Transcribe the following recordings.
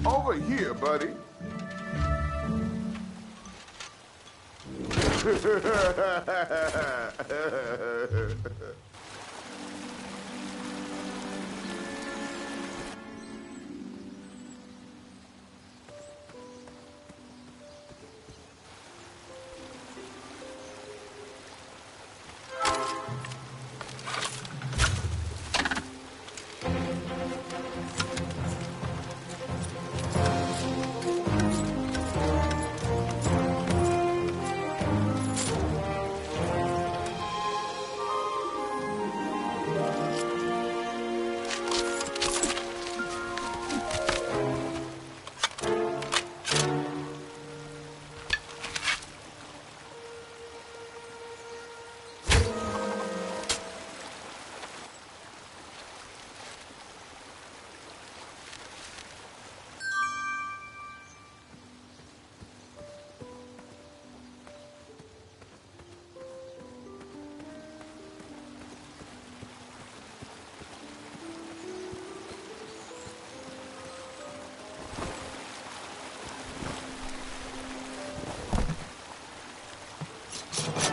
Over here, buddy.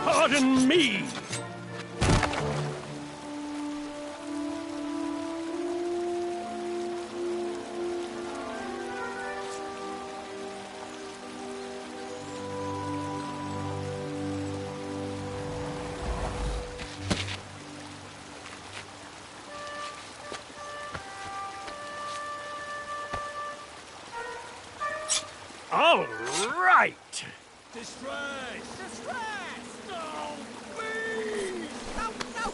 Pardon me! All right! Distress! Distress! No, please! No, no!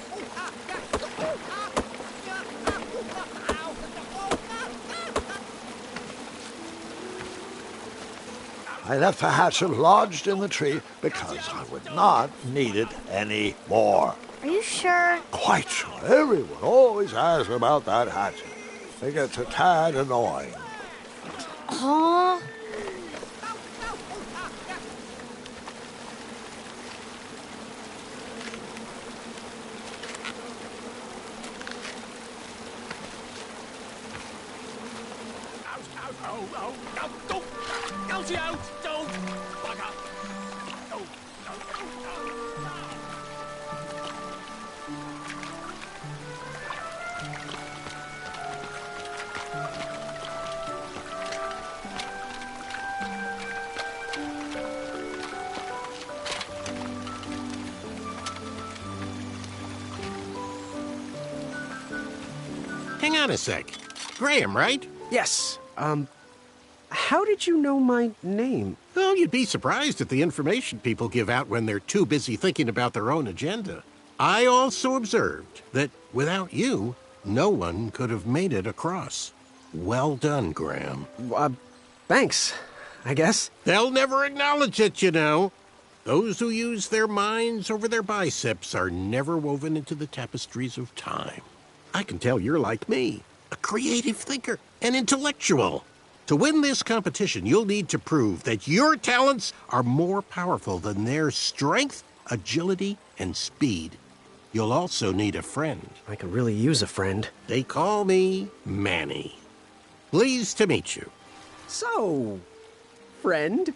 I left the hatchet lodged in the tree because I would not need it anymore. Are you sure? Quite sure. Everyone always asks about that hatchet. It gets a tad annoying. Huh? Hang on a sec. Graham, right? Yes. How did you know my name? Well, you'd be surprised at the information people give out when they're too busy thinking about their own agenda. I also observed that without you, no one could have made it across. Well done, Graham. Thanks, I guess. They'll never acknowledge it, you know. Those who use their minds over their biceps are never woven into the tapestries of time. I can tell you're like me, a creative thinker, an intellectual. To win this competition, you'll need to prove that your talents are more powerful than their strength, agility, and speed. You'll also need a friend. I could really use a friend. They call me Manny. Pleased to meet you. So, friend,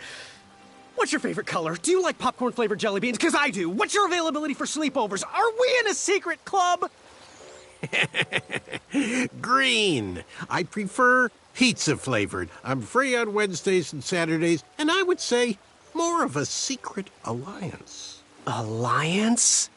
what's your favorite color? Do you like popcorn-flavored jelly beans? Because I do. What's your availability for sleepovers? Are we in a secret club? Green. I prefer pizza-flavored. I'm free on Wednesdays and Saturdays, and I would say more of a secret alliance. Alliance?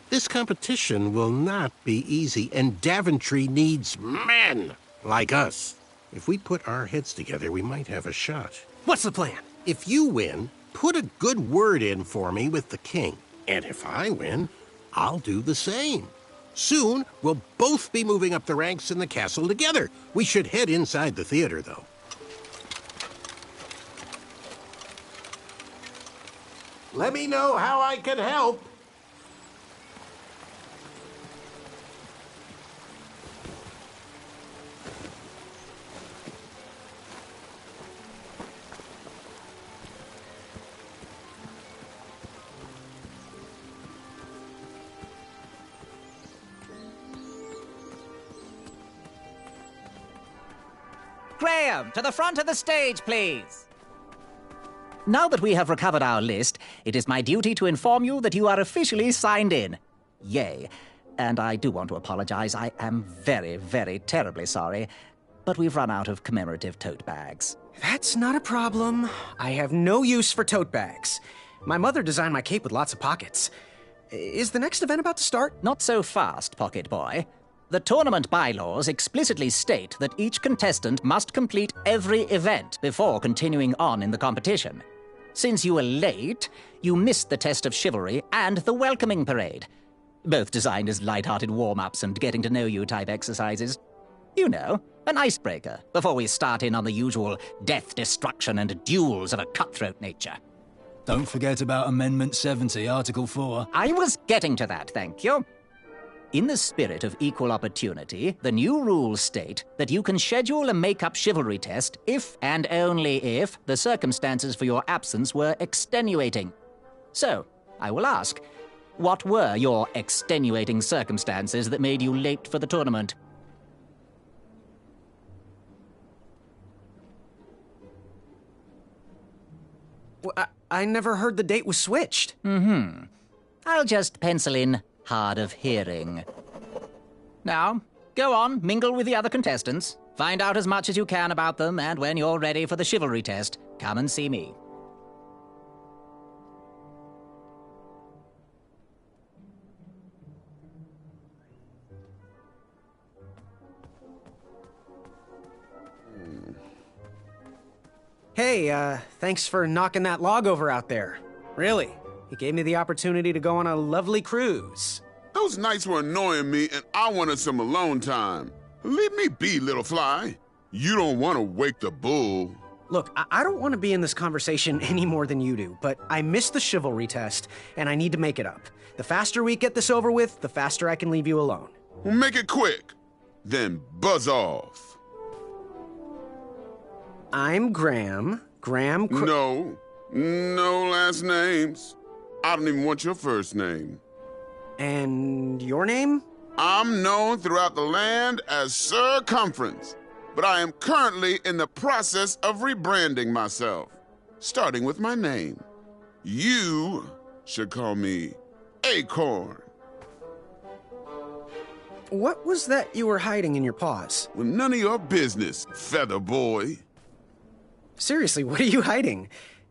This competition will not be easy, and Daventry needs men like us. If we put our heads together, we might have a shot. What's the plan? If you win, put a good word in for me with the king. And if I win, I'll do the same. Soon, we'll both be moving up the ranks in the castle together. We should head inside the theater, though. Let me know how I can help. Graham, to the front of the stage, please. Now that we have recovered our list, it is my duty to inform you that you are officially signed in. Yay. And I do want to apologize. I am very, very terribly sorry. But we've run out of commemorative tote bags. That's not a problem. I have no use for tote bags. My mother designed my cape with lots of pockets. Is the next event about to start? Not so fast, Pocket Boy. The tournament bylaws explicitly state that each contestant must complete every event before continuing on in the competition. Since you were late, you missed the test of chivalry and the welcoming parade. Both designed as light-hearted warm-ups and getting-to-know-you type exercises. You know, an icebreaker before we start in on the usual death, destruction, and duels of a cutthroat nature. Don't forget about Amendment 70, Article 4. I was getting to that, thank you. In the spirit of equal opportunity, the new rules state that you can schedule a make-up chivalry test if and only if the circumstances for your absence were extenuating. So, I will ask, what were your extenuating circumstances that made you late for the tournament? Well, I never heard the date was switched. I'll just pencil in hard of hearing. Now, go on, mingle with the other contestants. Find out as much as you can about them, and when you're ready for the chivalry test, come and see me. Hey, thanks for knocking that log over out there. Really, it gave me the opportunity to go on a lovely cruise. Those nights were annoying me, and I wanted some alone time. Leave me be, little fly. You don't want to wake the bull. Look, I don't want to be in this conversation any more than you do, but I missed the chivalry test, and I need to make it up. The faster we get this over with, the faster I can leave you alone. Well, make it quick. Then buzz off. I'm Graham. No last names. I don't even want your first name. And your name? I'm known throughout the land as Circumference, but I am currently in the process of rebranding myself, starting with my name. You should call me Acorn. What was that you were hiding in your paws? Well, none of your business, Feather Boy. Seriously, what are you hiding?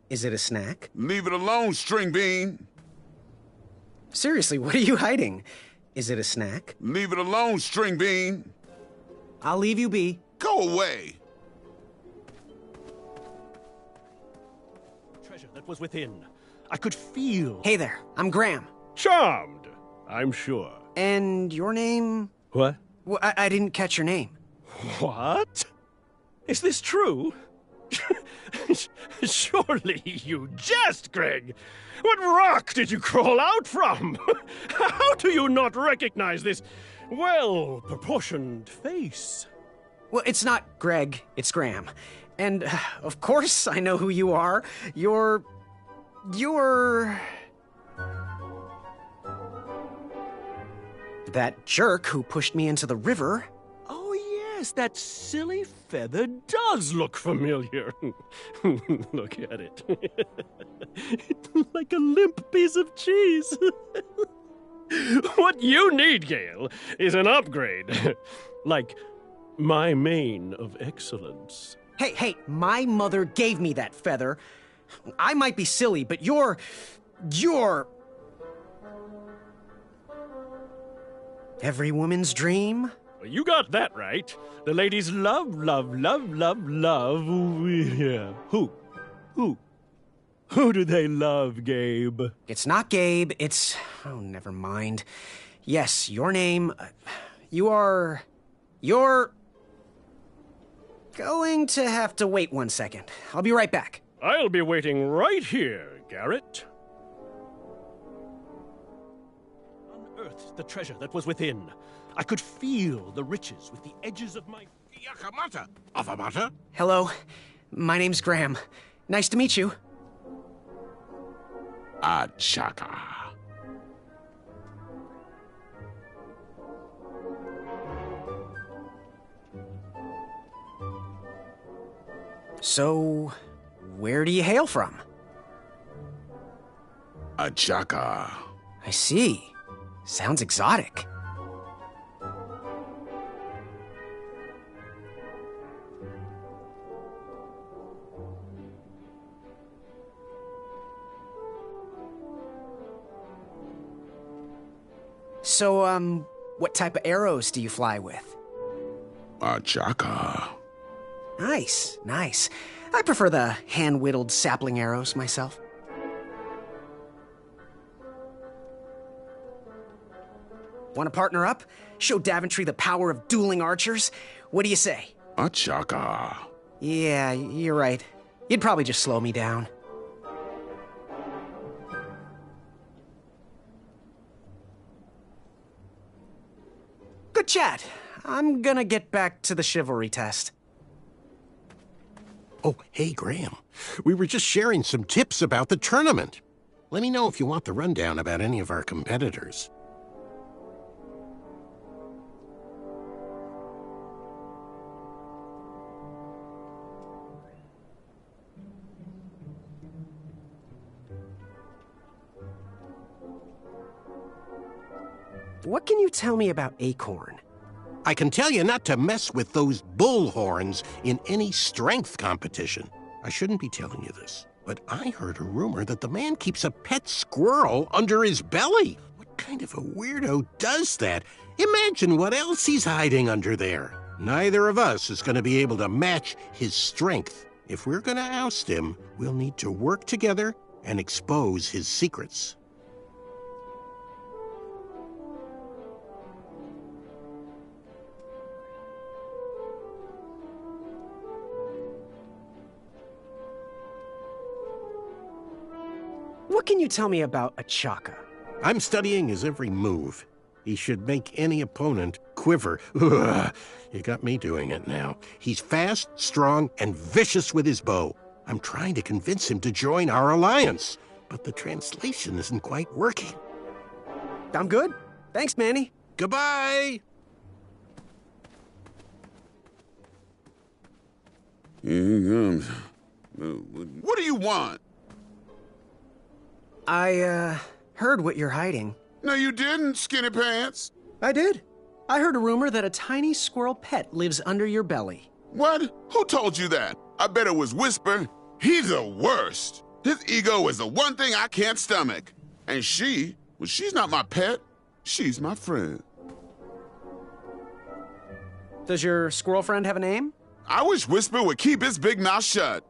Is it a snack? Leave it alone, String Bean. Seriously, what are you hiding? Is it a snack? Leave it alone, String Bean. I'll leave you be. Go away. Treasure that was within. I could feel. Hey there, I'm Graham. Charmed, I'm sure. And your name? What? Well, I didn't catch your name. What? Is this true? Surely you jest, Greg. What rock did you crawl out from? How do you not recognize this well-proportioned face? Well, it's not Greg, it's Graham. And, of course, I know who you are. You're... that jerk who pushed me into the river. Oh, yes, that silly feather does look familiar. Look at it. It's like a limp piece of cheese. What you need, Gale, is an upgrade. Like my mane of excellence. Hey, my mother gave me that feather. I might be silly, but you're... every woman's dream? Well, you got that right. The ladies love. Yeah. Who do they love, Gabe? It's not Gabe, it's... oh, never mind. Yes, your name... you're... going to have to wait 1 second. I'll be right back. I'll be waiting right here, Garrett. unearthed the treasure that was within. I could feel the riches with the edges of my... Yakamata. Avamata? Hello, my name's Graham. Nice to meet you. Achaka. So, where do you hail from? Achaka. I see. Sounds exotic. So, what type of arrows do you fly with? Achaka. Nice, nice. I prefer the hand-whittled sapling arrows myself. Want to partner up? Show Daventry the power of dueling archers? What do you say? Achaka. Yeah, you're right. You'd probably just slow me down. Good chat. I'm gonna get back to the chivalry test. Oh, hey, Graham. We were just sharing some tips about the tournament. Let me know if you want the rundown about any of our competitors. What can you tell me about Acorn? I can tell you not to mess with those bull horns in any strength competition. I shouldn't be telling you this, but I heard a rumor that the man keeps a pet squirrel under his belly. What kind of a weirdo does that? Imagine what else he's hiding under there. Neither of us is going to be able to match his strength. If we're going to oust him, we'll need to work together and expose his secrets. What can you tell me about Achaka? I'm studying his every move. He should make any opponent quiver. Ugh, you got me doing it now. He's fast, strong, and vicious with his bow. I'm trying to convince him to join our alliance, but the translation isn't quite working. I'm good. Thanks, Manny. Goodbye! Here he comes. What do you want? I, heard what you're hiding. No, you didn't, skinny pants. I did. I heard a rumor that a tiny squirrel pet lives under your belly. What? Who told you that? I bet it was Whisper. He's the worst. His ego is the one thing I can't stomach. And she, well, she's not my pet. She's my friend. Does your squirrel friend have a name? I wish Whisper would keep his big mouth shut.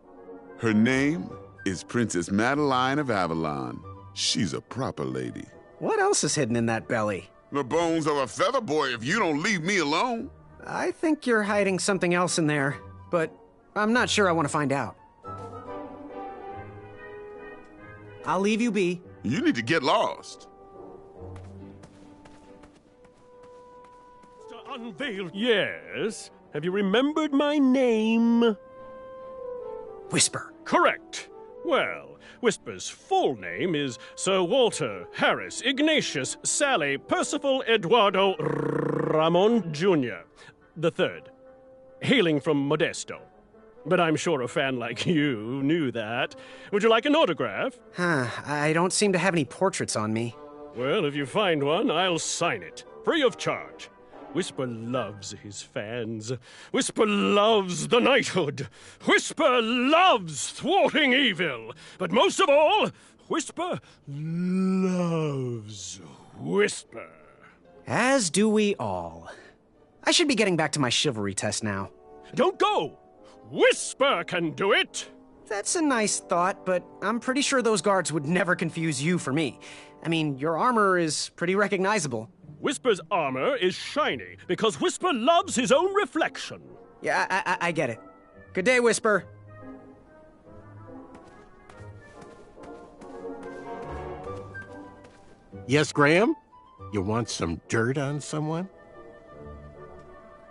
Her name is Princess Madeline of Avalon. She's a proper lady. What else is hidden in that belly? The bones of a feather boy if you don't leave me alone. I think you're hiding something else in there, but I'm not sure I want to find out. I'll leave you be. You need to get lost. To unveil... Yes? Have you remembered my name? Whisper. Correct. Well, Whisper's full name is Sir Walter Harris Ignatius Sally Percival Eduardo Ramon Jr. the Third, hailing from Modesto. But I'm sure a fan like you knew that. Would you like an autograph? I don't seem to have any portraits on me. Well, if you find one, I'll sign it, free of charge. Whisper loves his fans. Whisper loves the knighthood. Whisper loves thwarting evil. But most of all, Whisper loves Whisper. As do we all. I should be getting back to my chivalry test now. Don't go! Whisper can do it! That's a nice thought, but I'm pretty sure those guards would never confuse you for me. I mean, your armor is pretty recognizable. Whisper's armor is shiny because Whisper loves his own reflection. Yeah, I get it. Good day, Whisper. Yes, Graham? You want some dirt on someone?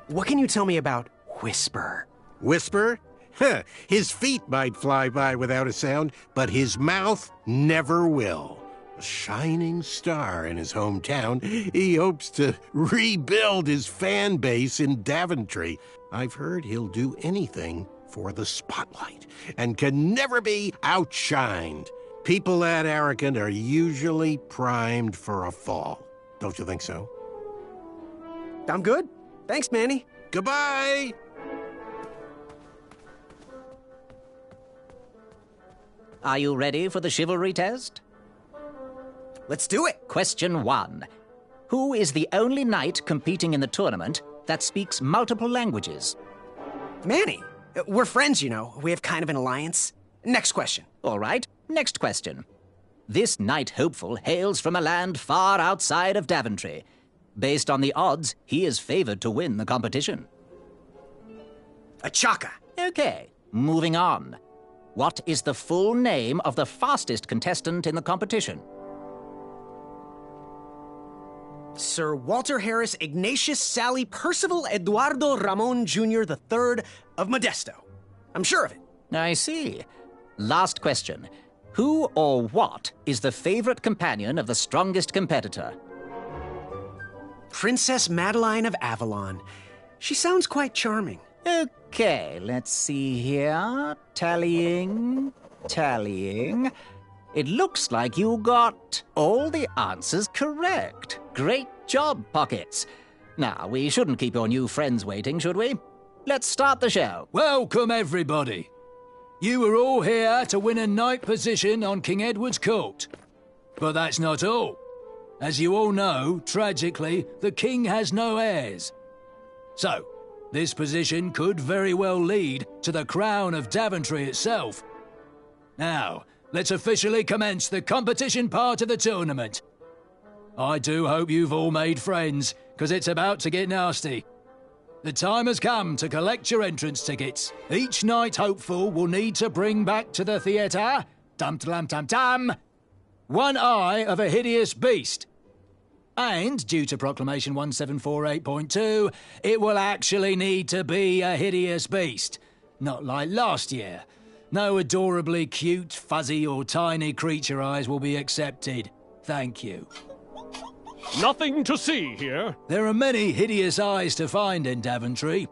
What can you tell me about Whisper? Whisper? Huh, his feet might fly by without a sound, but his mouth never will. A shining star in his hometown, he hopes to rebuild his fan base in Daventry. I've heard he'll do anything for the spotlight and can never be outshined. People that arrogant are usually primed for a fall. Don't you think so? I'm good. Thanks, Manny. Goodbye! Are you ready for the chivalry test? Let's do it. Question 1. Who is the only knight competing in the tournament that speaks multiple languages? Manny. We're friends, you know. We have kind of an alliance. Next question. All right, next question. This knight hopeful hails from a land far outside of Daventry. Based on the odds, he is favored to win the competition. A Chaka. Okay, moving on. What is the full name of the fastest contestant in the competition? Sir Walter Harris Ignatius Sally Percival Eduardo Ramon Jr. III of Modesto. I'm sure of it. I see. Last question. Who or what is the favorite companion of the strongest competitor? Princess Madeline of Avalon. She sounds quite charming. Okay, let's see here. Tallying. It looks like you got all the answers correct. Great job, Pockets. Now, we shouldn't keep your new friends waiting, should we? Let's start the show. Welcome, everybody. You are all here to win a knight position on King Edward's court. But that's not all. As you all know, tragically, the king has no heirs. So, this position could very well lead to the crown of Daventry itself. Now, let's officially commence the competition part of the tournament. I do hope you've all made friends, because it's about to get nasty. The time has come to collect your entrance tickets. Each knight hopeful will need to bring back to the theatre, dum-dum-dum-dum, one eye of a hideous beast. And, due to Proclamation 1748.2, it will actually need to be a hideous beast. Not like last year. No adorably cute, fuzzy or tiny creature eyes will be accepted. Thank you. Nothing to see here. There are many hideous eyes to find in Daventry.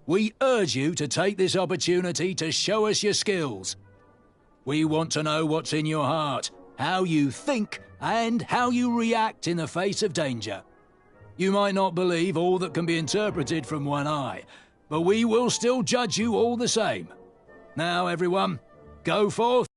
We urge you to take this opportunity to show us your skills. We want to know what's in your heart, how you think, and how you react in the face of danger. You might not believe all that can be interpreted from one eye, but we will still judge you all the same. Now, everyone, go forth.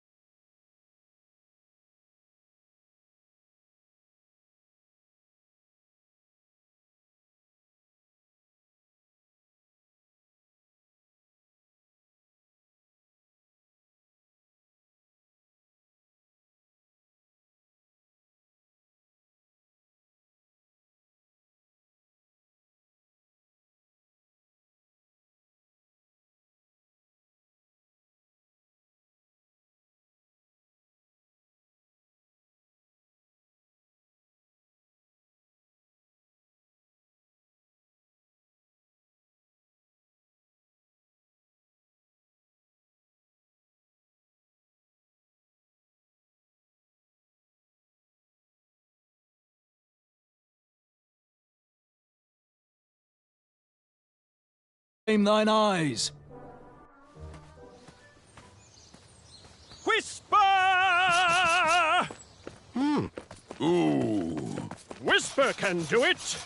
Aim thine eyes. Whisper! Ooh. Whisper can do it.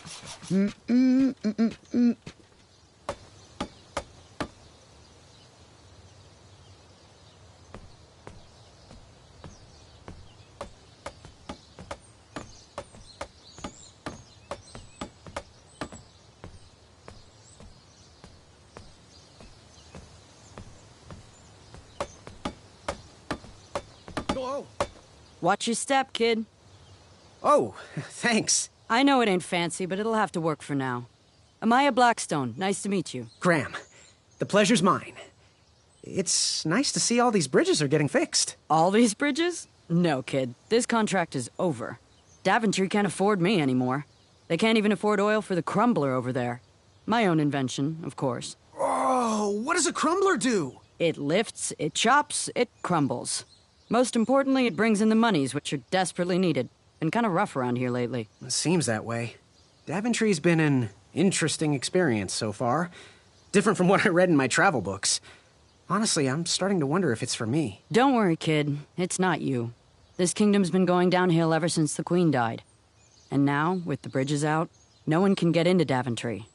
Watch your step, kid. Oh, thanks. I know it ain't fancy, but it'll have to work for now. Amaya Blackstone, nice to meet you. Graham, the pleasure's mine. It's nice to see all these bridges are getting fixed. All these bridges? No, kid. This contract is over. Daventry can't afford me anymore. They can't even afford oil for the crumbler over there. My own invention, of course. Oh, what does a crumbler do? It lifts, it chops, it crumbles. Most importantly, it brings in the monies, which are desperately needed. Been kind of rough around here lately. It seems that way. Daventry's been an interesting experience so far. Different from what I read in my travel books. Honestly, I'm starting to wonder if it's for me. Don't worry, kid. It's not you. This kingdom's been going downhill ever since the Queen died. And now, with the bridges out, no one can get into Daventry.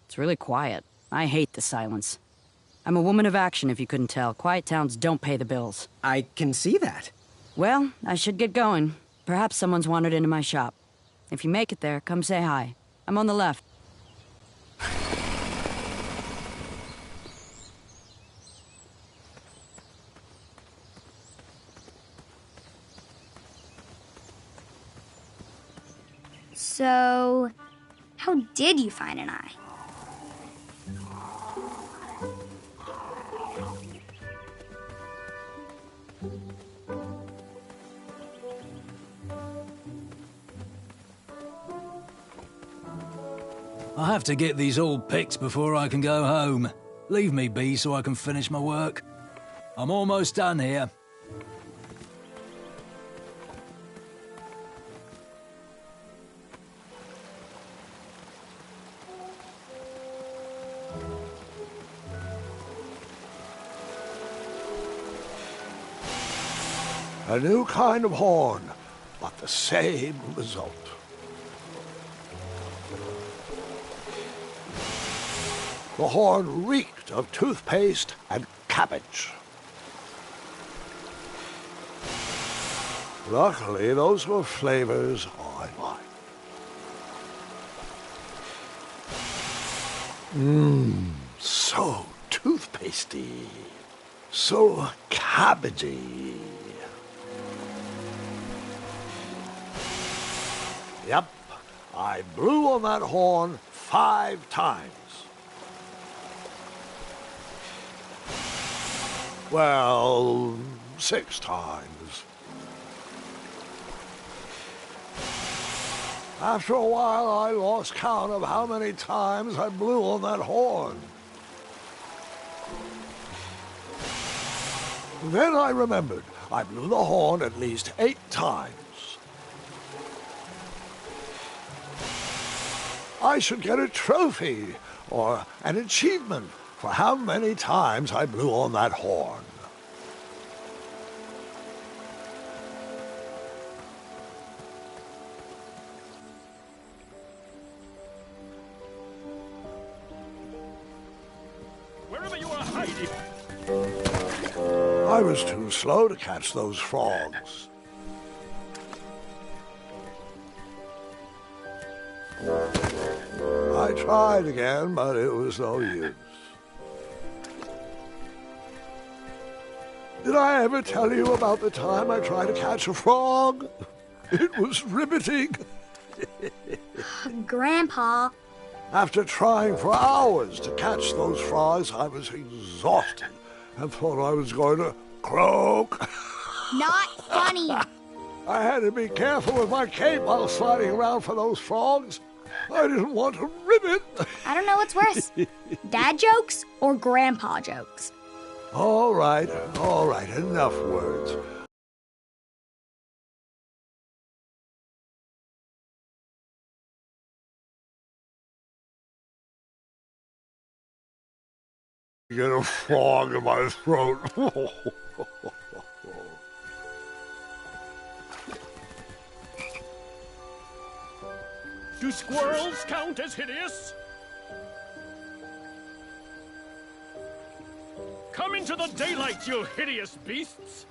It's really quiet. I hate the silence. I'm a woman of action, if you couldn't tell. Quiet towns don't pay the bills. I can see that. Well, I should get going. Perhaps someone's wandered into my shop. If you make it there, come say hi. I'm on the left. So, how did you find an eye? I have to get these all picked before I can go home. Leave me be so I can finish my work. I'm almost done here. A new kind of horn, but the same result. The horn reeked of toothpaste and cabbage. Luckily, those were flavors I liked. So toothpastey, so cabbagey. Yep, I blew on that horn 5 times. Well, 6 times. After a while, I lost count of how many times I blew on that horn. Then I remembered I blew the horn at least 8 times. I should get a trophy or an achievement for how many times I blew on that horn. Wherever you are hiding. I was too slow to catch those frogs. I tried again, but it was no use. Did I ever tell you about the time I tried to catch a frog? It was riveting. Grandpa. After trying for hours to catch those frogs, I was exhausted and thought I was going to croak. Not funny. I had to be careful with my cape while sliding around for those frogs. I didn't want to rip it. I don't know what's worse. Dad jokes or grandpa jokes? All right, enough words. Get a frog in my throat. Do squirrels count as hideous? Come into the daylight, you hideous beasts!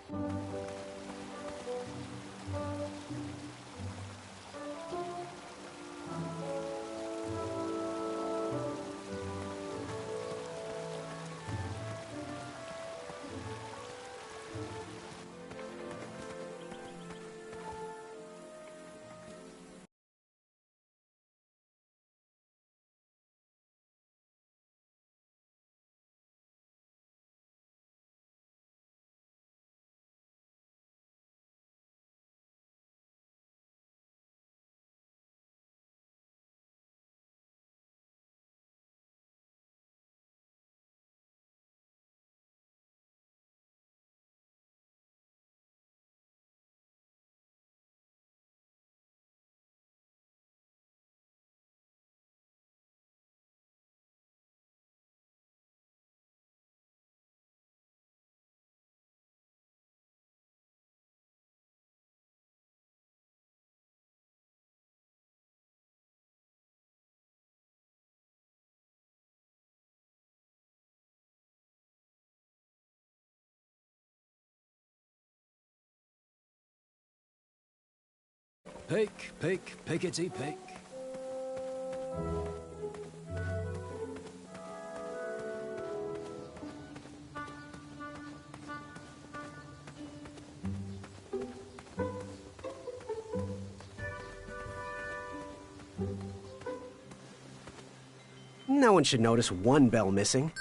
Pick, pick, pickety pick. No one should notice one bell missing.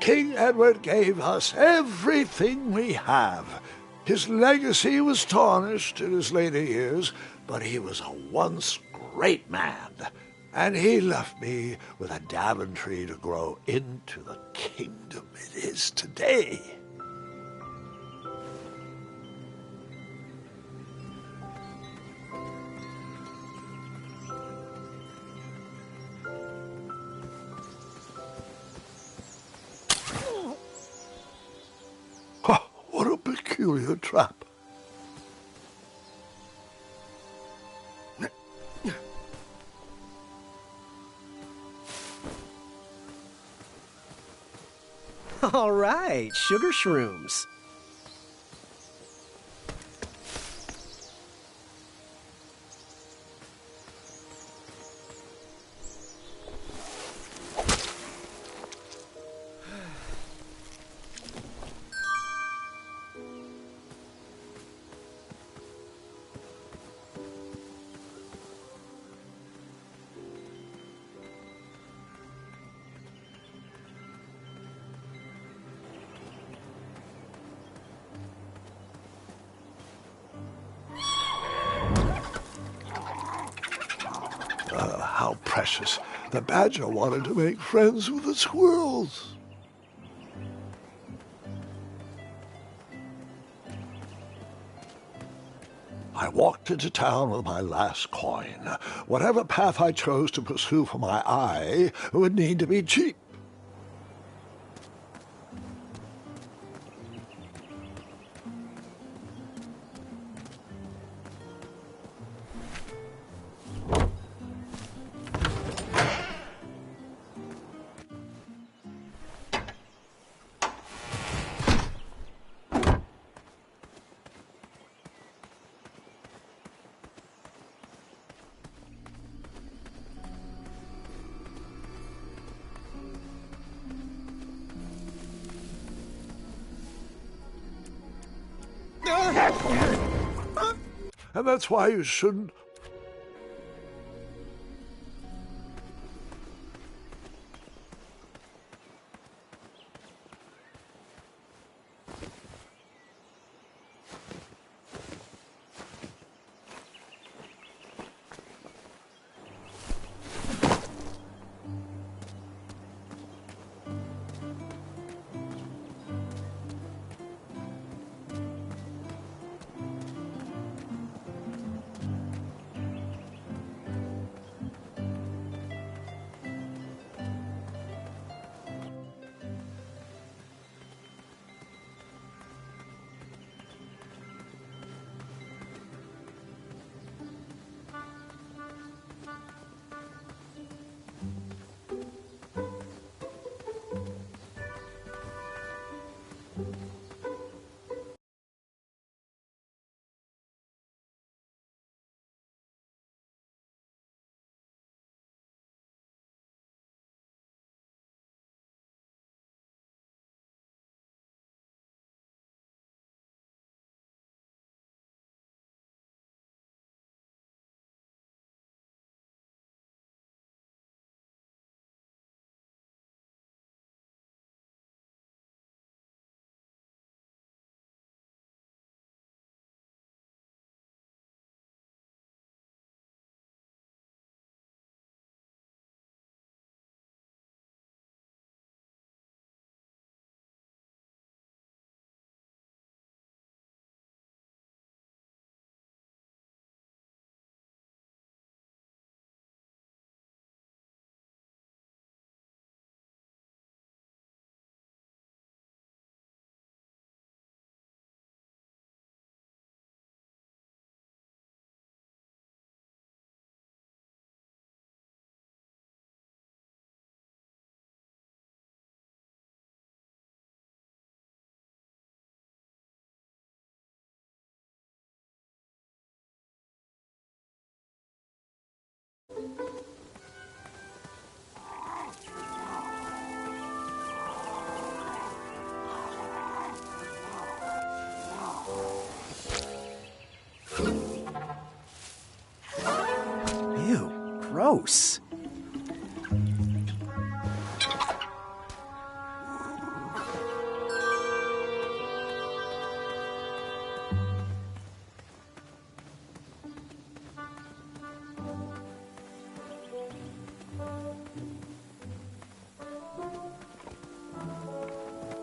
King Edward gave us everything we have. His legacy was tarnished in his later years, but he was a once great man, and he left me with a Daventry to grow into the kingdom it is today. What a peculiar trap. All right, sugar shrooms. How precious. The badger wanted to make friends with the squirrels. I walked into town with my last coin. Whatever path I chose to pursue for my eye would need to be cheap. And that's why you shouldn't. gross.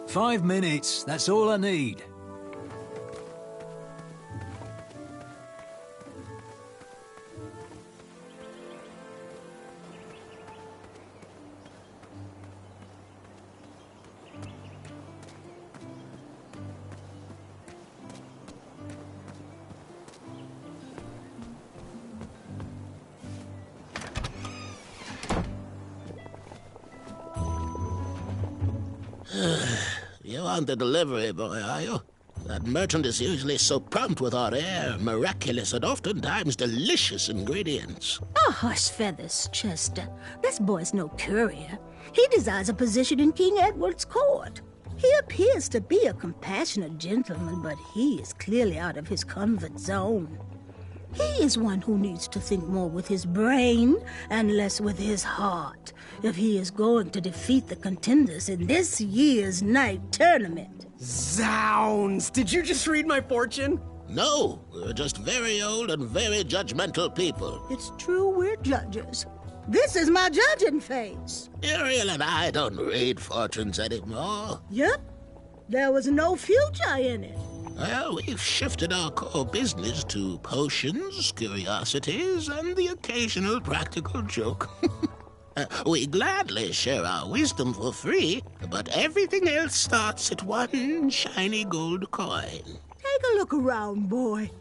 "5 minutes, that's all I need." You aren't the delivery boy, are you? That merchant is usually so prompt with our rare, miraculous, and oftentimes delicious ingredients. Oh, hush feathers, Chester. This boy's no courier. He desires a position in King Edward's court. He appears to be a compassionate gentleman, but he is clearly out of his comfort zone. He is one who needs to think more with his brain and less with his heart if he is going to defeat the contenders in this year's night tournament. Zounds! Did you just read my fortune? No, we're just very old and very judgmental people. It's true we're judges. This is my judging face. Ariel and I don't read fortunes anymore. Yep. There was no future in it. Well, we've shifted our core business to potions, curiosities, and the occasional practical joke. We gladly share our wisdom for free, but everything else starts at one shiny gold coin. Take a look around, boy.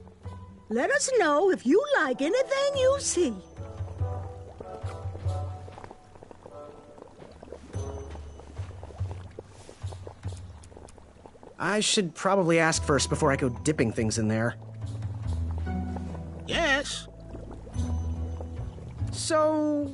Let us know if you like anything you see. I should probably ask first before I go dipping things in there. Yes? So,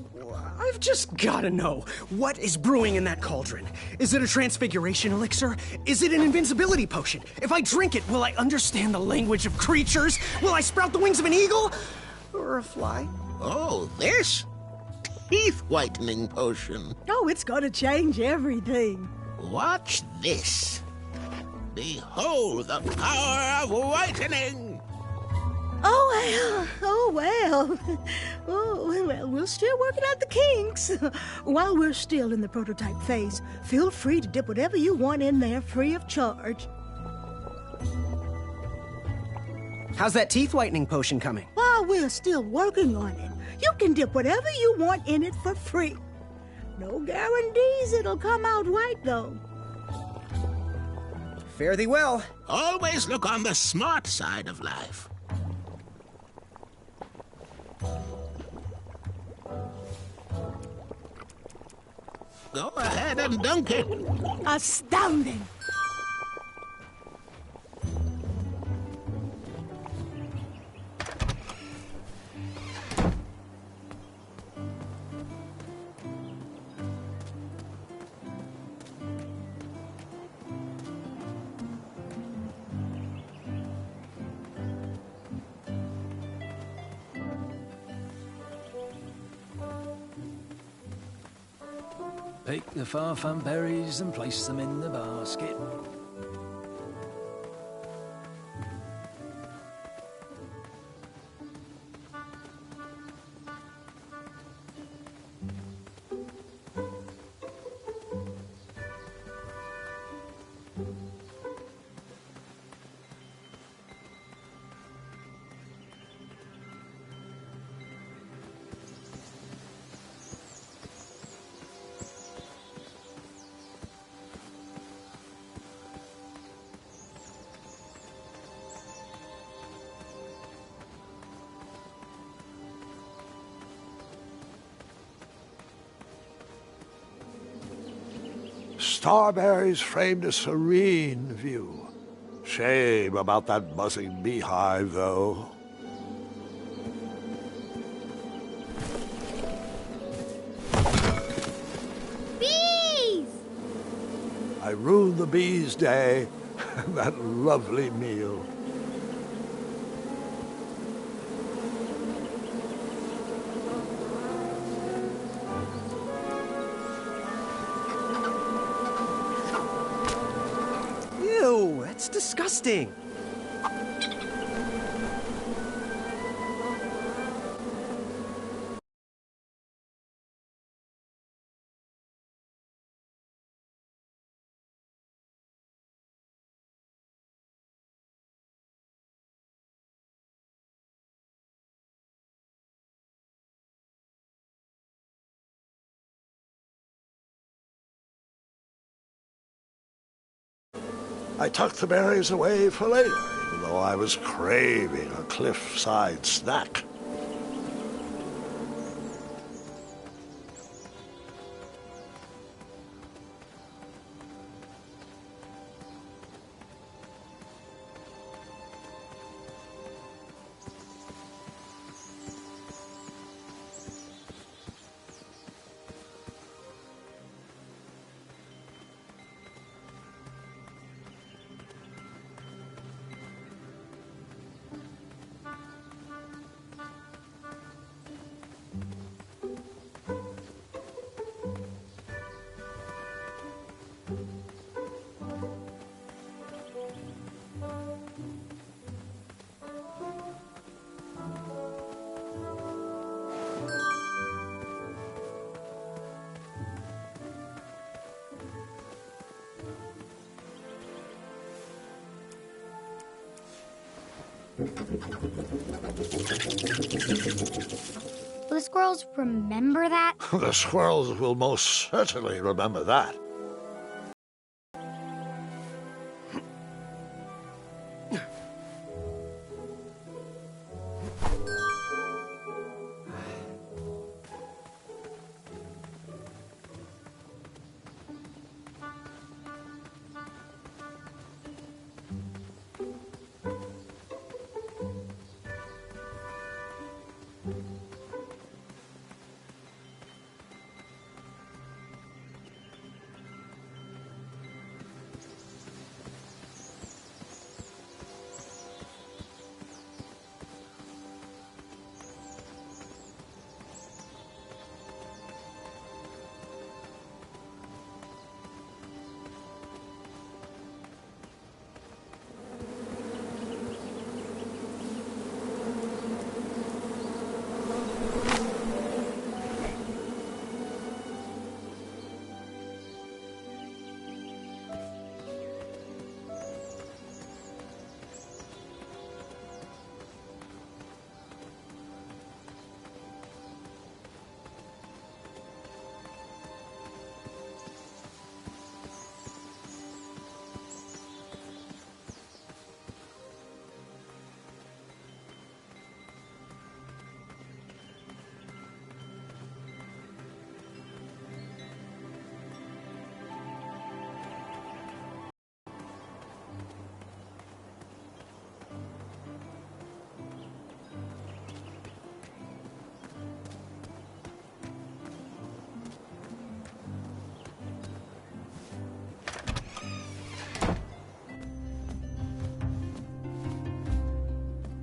I've just gotta know, what is brewing in that cauldron? Is it a transfiguration elixir? Is it an invincibility potion? If I drink it, will I understand the language of creatures? Will I sprout the wings of an eagle? Or a fly? Oh, this? Teeth whitening potion. Oh, it's gonna change everything. Watch this. Behold the power of whitening! Oh, well. Oh, well, we're still working out the kinks. While we're still in the prototype phase, feel free to dip whatever you want in there free of charge. How's that teeth whitening potion coming? While we're still working on it, you can dip whatever you want in it for free. No guarantees it'll come out right, though. Fare thee well. Always look on the smart side of life. Go ahead and dunk it. Astounding! Pick the farfan berries and place them in the basket. Starberries framed a serene view. Shame about that buzzing beehive, though. Bees! I ruined the bees' day. That lovely meal. interesting. I tucked the berries away for later, even though I was craving a cliffside snack. Will the squirrels remember that? The squirrels will most certainly remember that.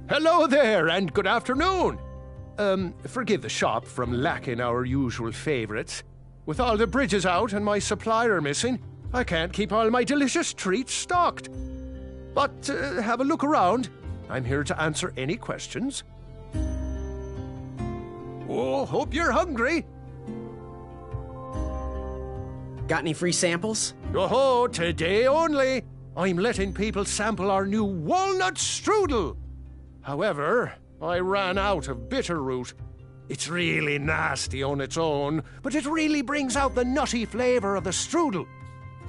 Hello there, and good afternoon. Forgive the shop from lacking our usual favorites. With all the bridges out and my supplier missing, I can't keep all my delicious treats stocked. But have a look around. I'm here to answer any questions. Oh, hope you're hungry. Got any free samples? Oh, today only. I'm letting people sample our new walnut strudel. However, I ran out of bitterroot. It's really nasty on its own, but it really brings out the nutty flavor of the strudel.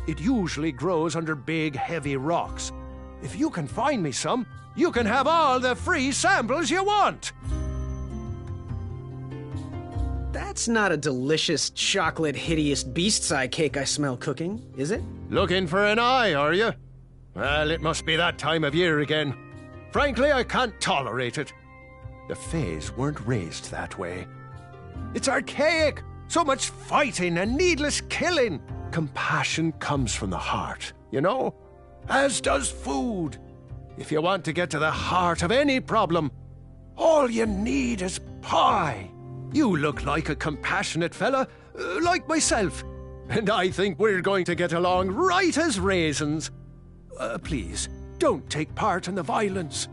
It usually grows under big, heavy rocks. If you can find me some, you can have all the free samples you want. That's not a delicious, chocolate, hideous beast-eye cake I smell cooking, is it? Looking for an eye, are you? Well, it must be that time of year again. Frankly, I can't tolerate it. The Fays weren't raised that way. It's archaic. So much fighting and needless killing. Compassion comes from the heart, you know? As does food. If you want to get to the heart of any problem, all you need is pie. You look like a compassionate fella, like myself. And I think we're going to get along right as raisins. Please, Don't take part in the violence.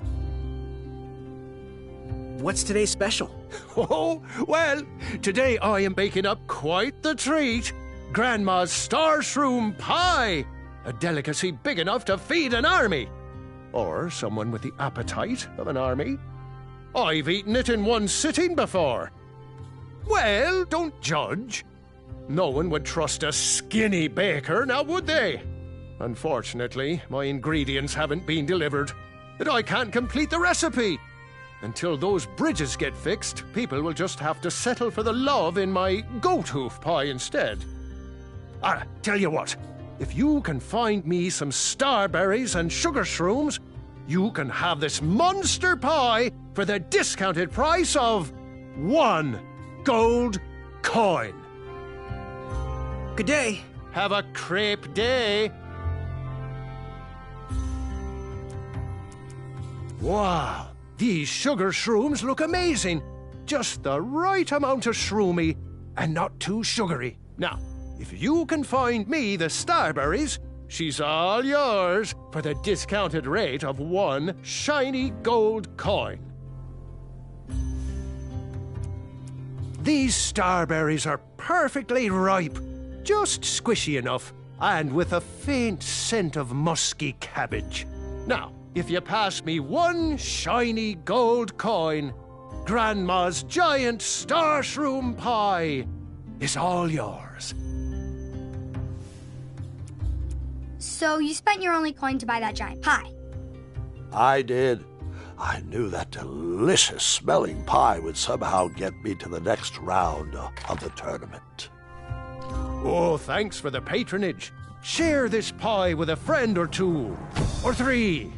What's today's special? Oh, well, today I am baking up quite the treat. Grandma's star shroom pie. A delicacy big enough to feed an army. Or someone with the appetite of an army. I've eaten it in one sitting before. Well, don't judge. No one would trust a skinny baker, now would they? Unfortunately, my ingredients haven't been delivered, and I can't complete the recipe. Until those bridges get fixed, people will just have to settle for the love in my goat hoof pie instead. Tell you what, if you can find me some starberries and sugar shrooms, you can have this monster pie for the discounted price of 1 gold coin. Good day. Have a crepe day. Wow, these sugar shrooms look amazing. Just the right amount of shroomy and not too sugary. Now, if you can find me the starberries, she's all yours for the discounted rate of 1 shiny gold coin. These starberries are perfectly ripe, just squishy enough, and with a faint scent of musky cabbage. Now, if you pass me 1 shiny gold coin, Grandma's giant star shroom pie is all yours. So you spent your only coin to buy that giant pie? I did. I knew that delicious smelling pie would somehow get me to the next round of the tournament. Oh, thanks for the patronage. Share this pie with a friend or 2, or 3.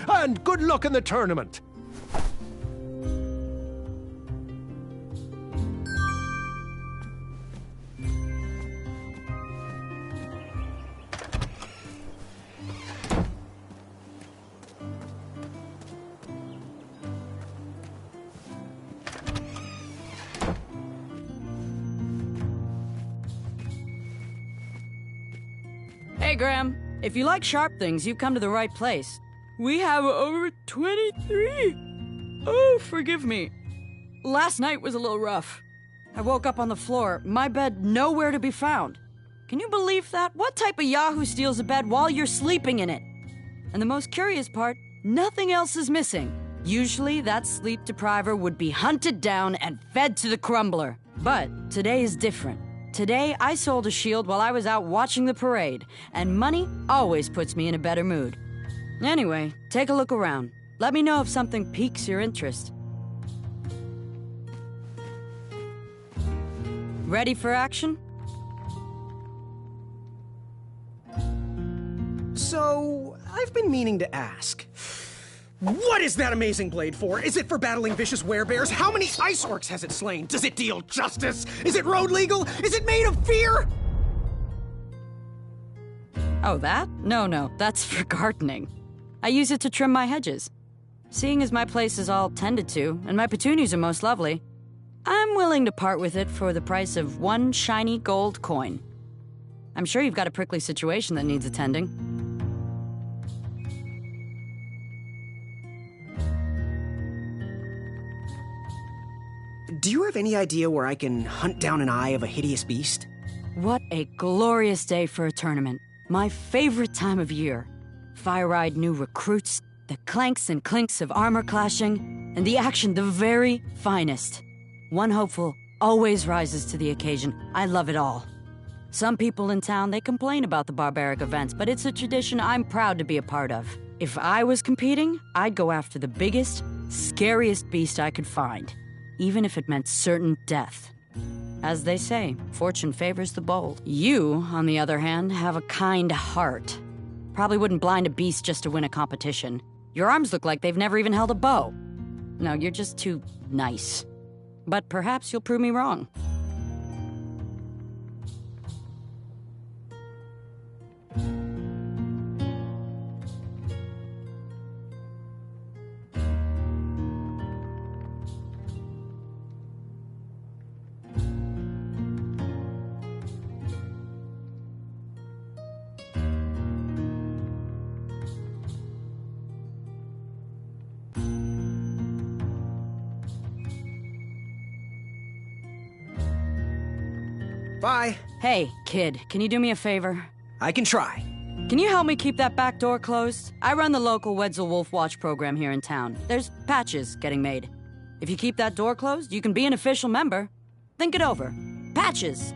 And good luck in the tournament. Hey, Graham. If you like sharp things, you've come to the right place. We have over 23. Oh, forgive me. Last night was a little rough. I woke up on the floor, my bed nowhere to be found. Can you believe that? What type of yahoo steals a bed while you're sleeping in it? And the most curious part, nothing else is missing. Usually, that sleep depriver would be hunted down and fed to the crumbler. But today is different. Today, I sold a shield while I was out watching the parade, and money always puts me in a better mood. Anyway, take a look around. Let me know if something piques your interest. Ready for action? So, I've been meaning to ask. What is that amazing blade for? Is it for battling vicious werebears? How many ice orcs has it slain? Does it deal justice? Is it road legal? Is it made of fear? Oh, that? No, that's for gardening. I use it to trim my hedges. Seeing as my place is all tended to, and my petunias are most lovely, I'm willing to part with it for the price of 1 shiny gold coin. I'm sure you've got a prickly situation that needs attending. Do you have any idea where I can hunt down an eye of a hideous beast? What a glorious day for a tournament. My favorite time of year. Fire-eyed new recruits, the clanks and clinks of armor clashing, and the action the very finest. One hopeful always rises to the occasion. I love it all. Some people in town, they complain about the barbaric events, but it's a tradition I'm proud to be a part of. If I was competing, I'd go after the biggest, scariest beast I could find, even if it meant certain death. As they say, fortune favors the bold. You, on the other hand, have a kind heart. Probably wouldn't blind a beast just to win a competition. Your arms look like they've never even held a bow. No, you're just too nice. But perhaps you'll prove me wrong. Bye. Hey, kid, can you do me a favor? I can try. Can you help me keep that back door closed? I run the local Wetzel Wolf Watch program here in town. There's patches getting made. If you keep that door closed, you can be an official member. Think it over. Patches!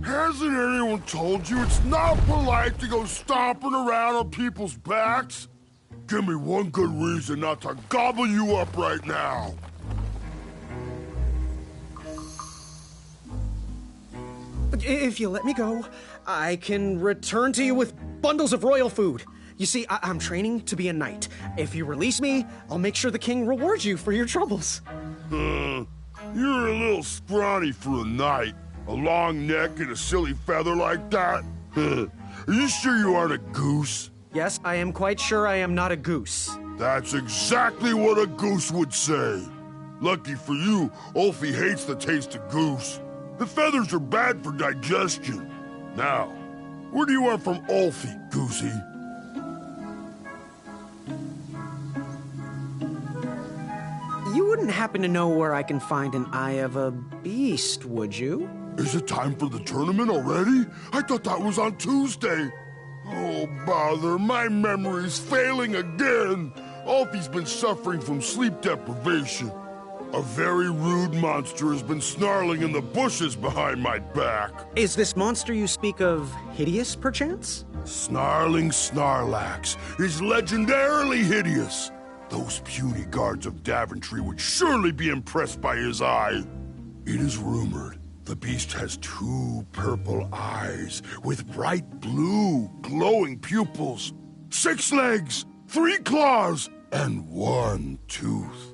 Hasn't anyone told you it's not polite to go stomping around on people's backs? Give me one good reason not to gobble you up right now. If you let me go, I can return to you with bundles of royal food. You see, I'm training to be a knight. If you release me, I'll make sure the king rewards you for your troubles. You're a little scrawny for a knight. A long neck and a silly feather like that? Are you sure you aren't a goose? Yes, I am quite sure I am not a goose. That's exactly what a goose would say. Lucky for you, Ulfie hates the taste of goose. The feathers are bad for digestion. Now, where do you want from Ulfie, Goosey? You wouldn't happen to know where I can find an Eye of a Beast, would you? Is it time for the tournament already? I thought that was on Tuesday. Oh, bother, my memory's failing again. Ulfie's been suffering from sleep deprivation. A very rude monster has been snarling in the bushes behind my back. Is this monster you speak of hideous, perchance? Snarling Snarlax is legendarily hideous. Those puny guards of Daventry would surely be impressed by his eye. It is rumored the beast has 2 purple eyes with bright blue, glowing pupils, 6 legs, 3 claws, and 1 tooth.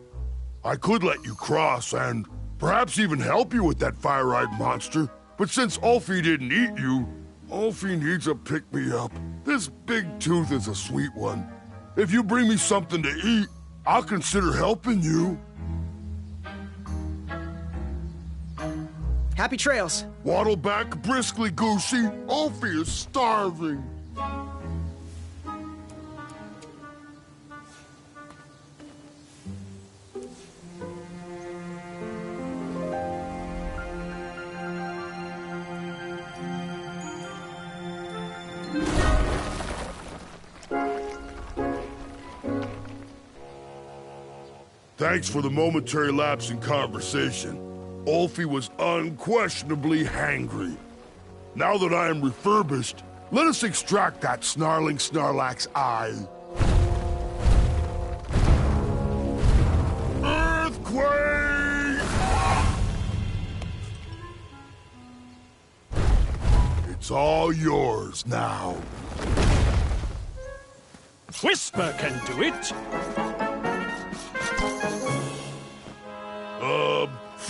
I could let you cross and perhaps even help you with that fire-eyed monster, but since Ulfie didn't eat you, Ulfie needs a pick-me-up. This big tooth is a sweet one. If you bring me something to eat, I'll consider helping you. Happy trails. Waddle back briskly, Goosey. Ulfie is starving. Thanks for the momentary lapse in conversation. Ulfie was unquestionably hangry. Now that I am refurbished, let us extract that snarling Snarlax eye. Earthquake! It's all yours now. Whisper can do it.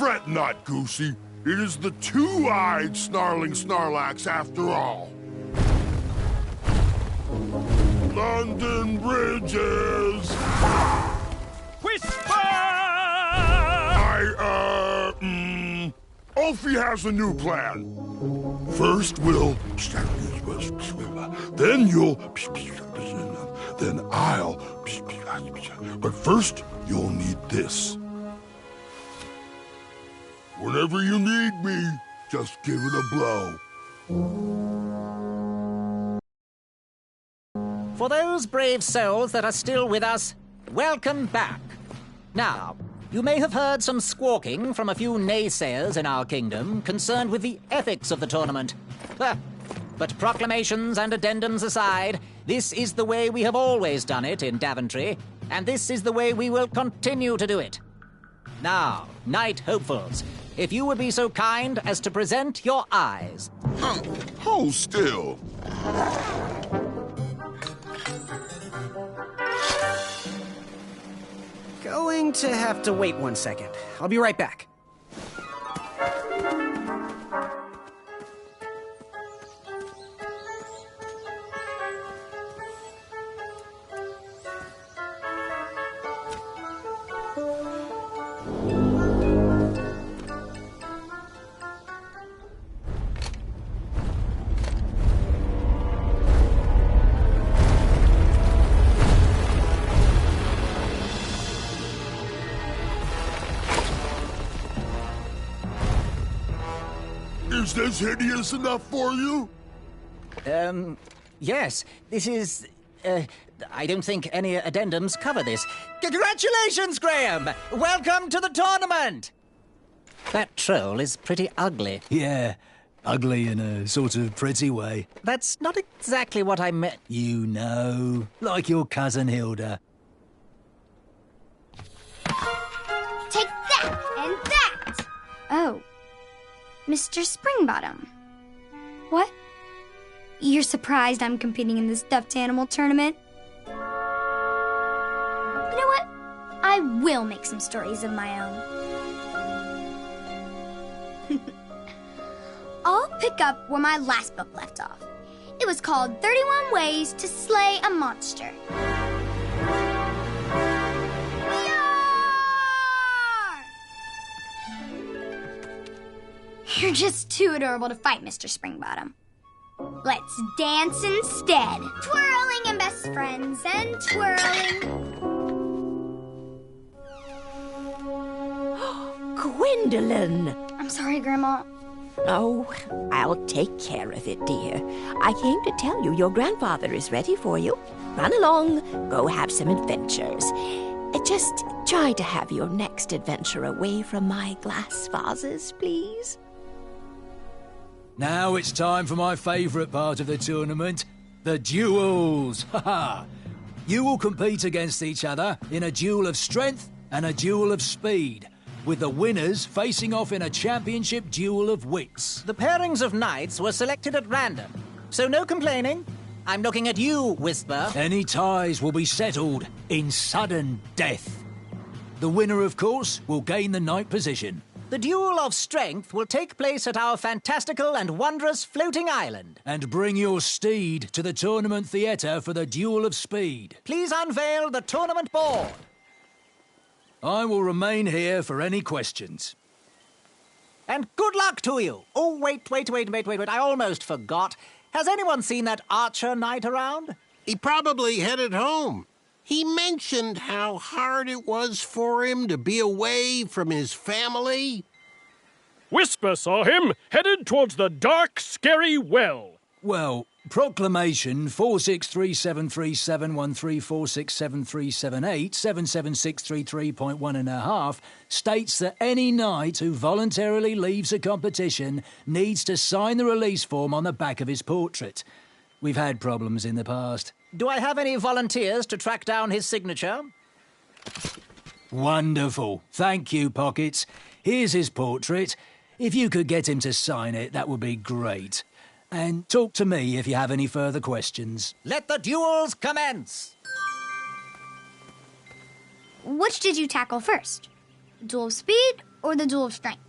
Fret not, Goosey. It is the 2-eyed snarling Snarlax after all. London Bridges! Whisper! Ulfie has a new plan. First we'll... Then you'll... Then I'll... But first, you'll need this. Whenever you need me, Just give it a blow. For those brave souls that are still with us, welcome back. Now, you may have heard some squawking from a few naysayers in our kingdom concerned with the ethics of the tournament. But proclamations and addendums aside, this is the way we have always done it in Daventry, and this is the way we will continue to do it. Now, Knight Hopefuls, if you would be so kind as to present your eyes. Hold still. Going to have to wait 1 second. I'll be right back. Is this hideous enough for you? Yes, this is... I don't think any addendums cover this. Congratulations, Graham! Welcome to the tournament! That troll is pretty ugly. Yeah, ugly in a sort of pretty way. That's not exactly what I meant. You know, like your cousin Hilda. Take that and that! Oh. Mr. Springbottom. What? You're surprised I'm competing in this stuffed animal tournament? You know what? I will make some stories of my own. I'll pick up where my last book left off. It was called 31 Ways to Slay a Monster. You're just too adorable to fight, Mr. Springbottom. Let's dance instead. Twirling and best friends and twirling. Gwendolyn! I'm sorry, Grandma. Oh, I'll take care of it, dear. I came to tell you your grandfather is ready for you. Run along, go have some adventures. Just try to have your next adventure away from my glass vases, please. Now it's time for my favourite part of the tournament, the duels. Ha-ha! You will compete against each other in a duel of strength and a duel of speed, with the winners facing off in a championship duel of wits. The pairings of knights were selected at random, so no complaining. I'm looking at you, Whisper. Any ties will be settled in sudden death. The winner, of course, will gain the knight position. The duel of strength will take place at our fantastical and wondrous floating island. And bring your steed to the tournament theatre for the duel of speed. Please unveil the tournament board. I will remain here for any questions. And good luck to you. Oh, wait. I almost forgot. Has anyone seen that archer knight around? He probably headed home. He mentioned how hard it was for him to be away from his family. Whisper saw him headed towards the dark, scary well. Well, Proclamation 463737134673787763.1.5 states that any knight who voluntarily leaves a competition needs to sign the release form on the back of his portrait. We've had problems in the past. Do I have any volunteers to track down his signature? Wonderful. Thank you, Pockets. Here's his portrait. If you could get him to sign it, that would be great. And talk to me if you have any further questions. Let the duels commence! Which did you tackle first? The duel of speed or the duel of strength?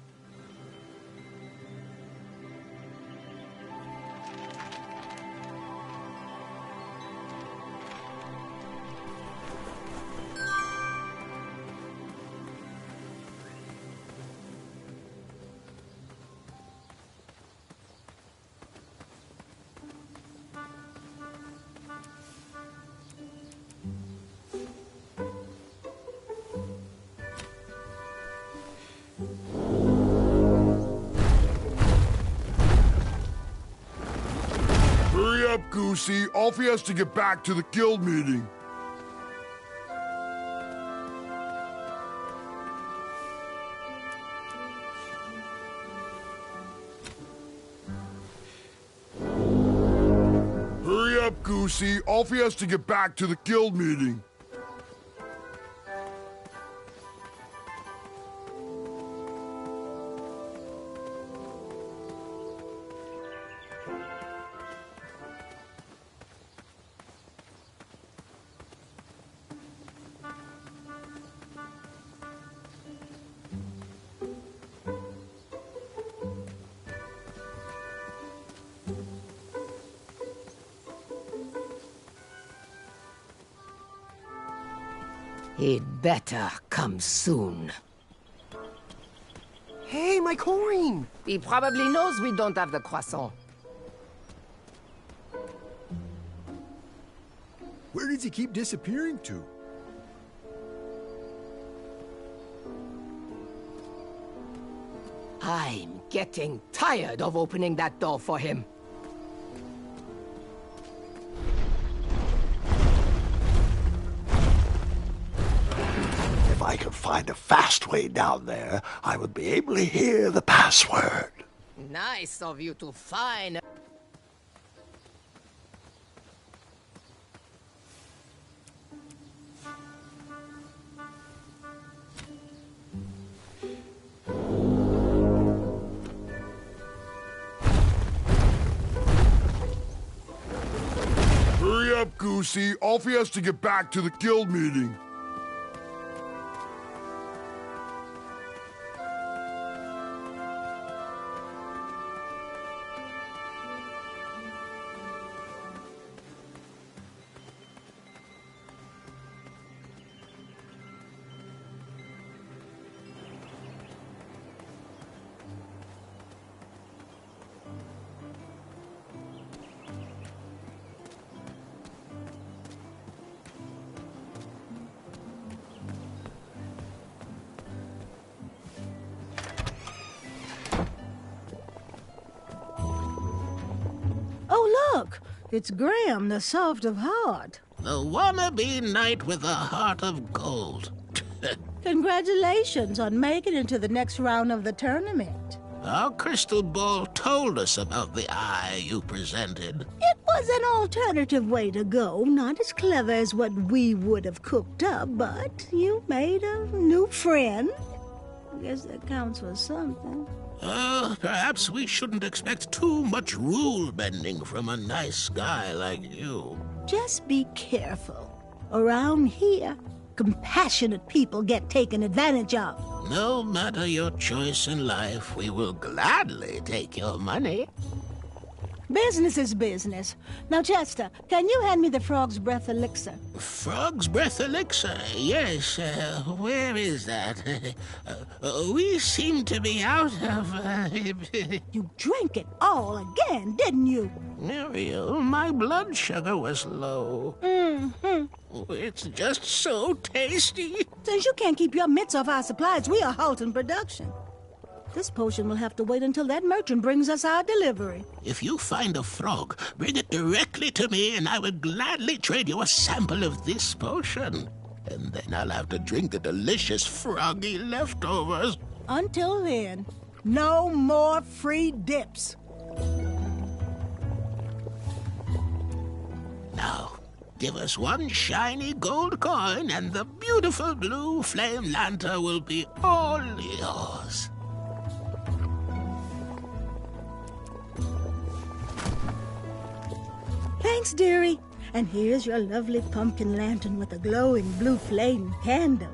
up, Goosey. Alfie has to get back to the guild meeting. Hurry up, Goosey. Alfie has to get back to the guild meeting. He'd better come soon. Hey, my coin! He probably knows we don't have the croissant. Where does he keep disappearing to? I'm getting tired of opening that door for him. If I could find a fast way down there, I would be able to hear the password. Nice of you to find... Hurry up, Goosey. Alfie has to get back to the guild meeting. Oh, look! It's Graham, the soft of heart. The wannabe knight with a heart of gold. Congratulations on making it to the next round of the tournament. Our crystal ball told us about the eye you presented. It was an alternative way to go, not as clever as what we would have cooked up, but you made a new friend. I guess that counts for something. Perhaps we shouldn't expect too much rule-bending from a nice guy like you. Just be careful. Around here, compassionate people get taken advantage of. No matter your choice in life, we will gladly take your money. Business is business. Now, Chester, can you hand me the frog's breath elixir? Frog's breath elixir? Yes. Where is that? We seem to be out of... You drank it all again, didn't you? Muriel, my blood sugar was low. Mm-hmm. It's just so tasty. Since you can't keep your mitts off our supplies, we are halting production. This potion will have to wait until that merchant brings us our delivery. If you find a frog, bring it directly to me and I will gladly trade you a sample of this potion. And then I'll have to drink the delicious froggy leftovers. Until then, no more free dips. Now, give us one shiny gold coin and the beautiful blue flame lantern will be all yours. Thanks, dearie. And here's your lovely pumpkin lantern with a glowing blue flame candle.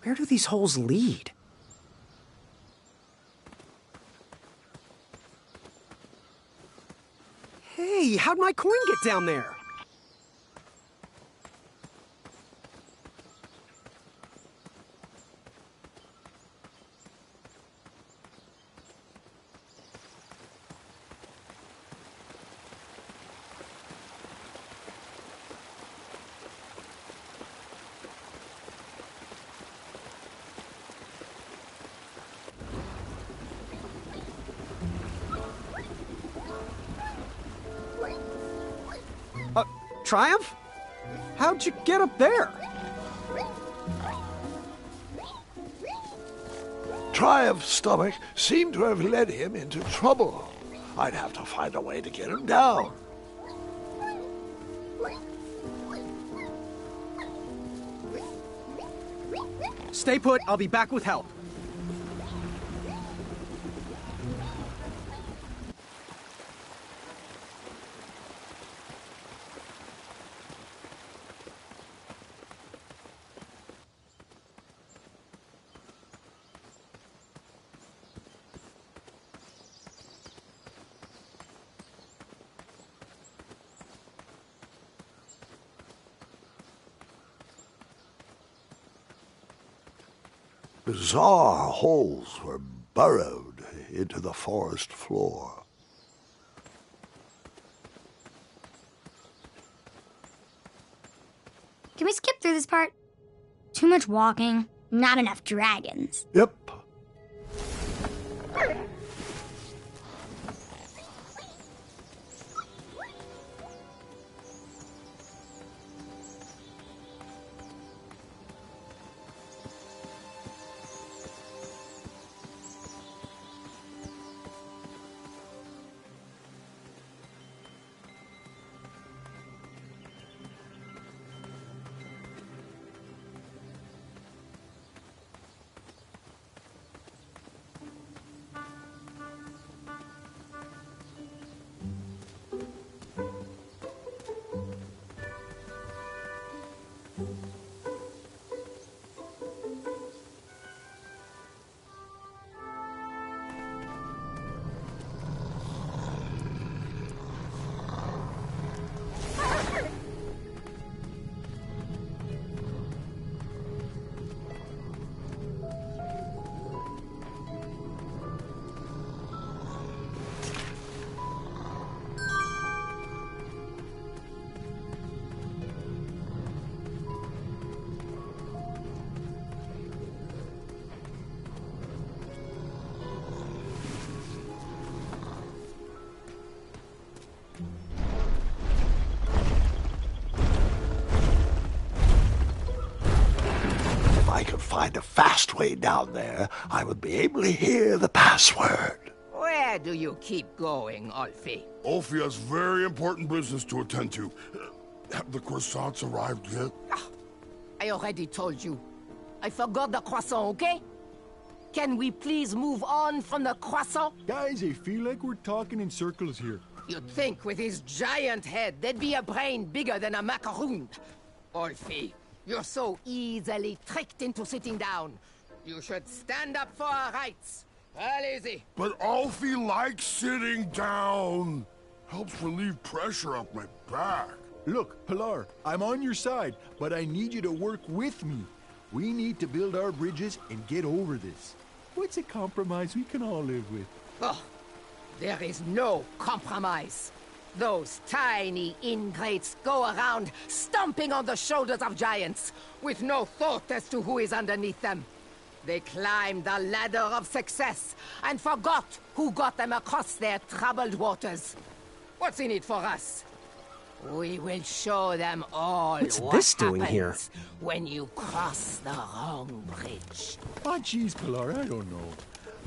Where do these holes lead? Hey, how'd my coin get down there? Triumph? How'd you get up there? Triumph's stomach seemed to have led him into trouble. I'd have to find a way to get him down. Stay put, I'll be back with help. Bizarre holes were burrowed into the forest floor. Can we skip through this part? Too much walking, not enough dragons. Yep. Find a fast way down there, I would be able to hear the password. Where do you keep going, Alfie? Alfie has very important business to attend to. Have the croissants arrived yet? I already told you. I forgot the croissant, okay? Can we please move on from the croissant? Guys, I feel like we're talking in circles here. You'd think with his giant head, there'd be a brain bigger than a macaroon. Alfie, you're so easily tricked into sitting down. You should stand up for our rights. Well, easy. But Alfie likes sitting down. Helps relieve pressure off my back. Look, Pilar, I'm on your side, but I need you to work with me. We need to build our bridges and get over this. What's a compromise we can all live with? Oh, there is no compromise. Those tiny ingrates go around stomping on the shoulders of giants, with no thought as to who is underneath them. They climbed the ladder of success and forgot who got them across their troubled waters. What's in it for us? We will show them all What's what this doing happens here? when you cross the wrong bridge. Oh, jeez, Pilar, I don't know.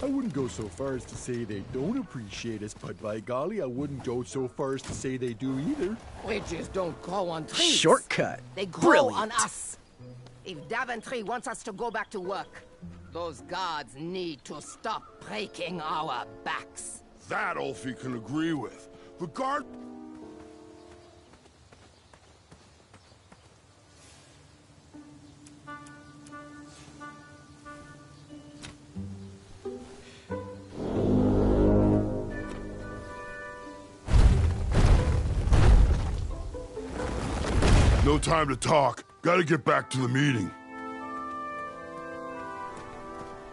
I wouldn't go so far as to say they don't appreciate us, but by golly, I wouldn't go so far as to say they do either. Bridges don't grow on trees. Shortcut. They grow Brilliant. on us. If Daventry wants us to go back to work, those guards need to stop breaking our backs. That Alfie can agree with. The guard... No time to talk. Gotta get back to the meeting.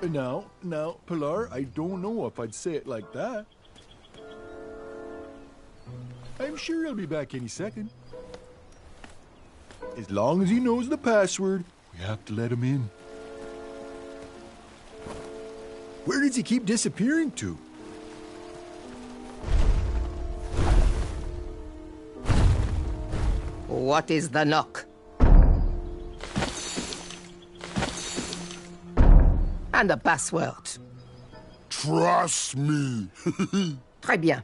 Now, Pilar, I don't know if I'd say it like that. I'm sure he'll be back any second. As long as he knows the password, we have to let him in. Where does he keep disappearing to? What is the knock? And the password. Trust me. Très bien.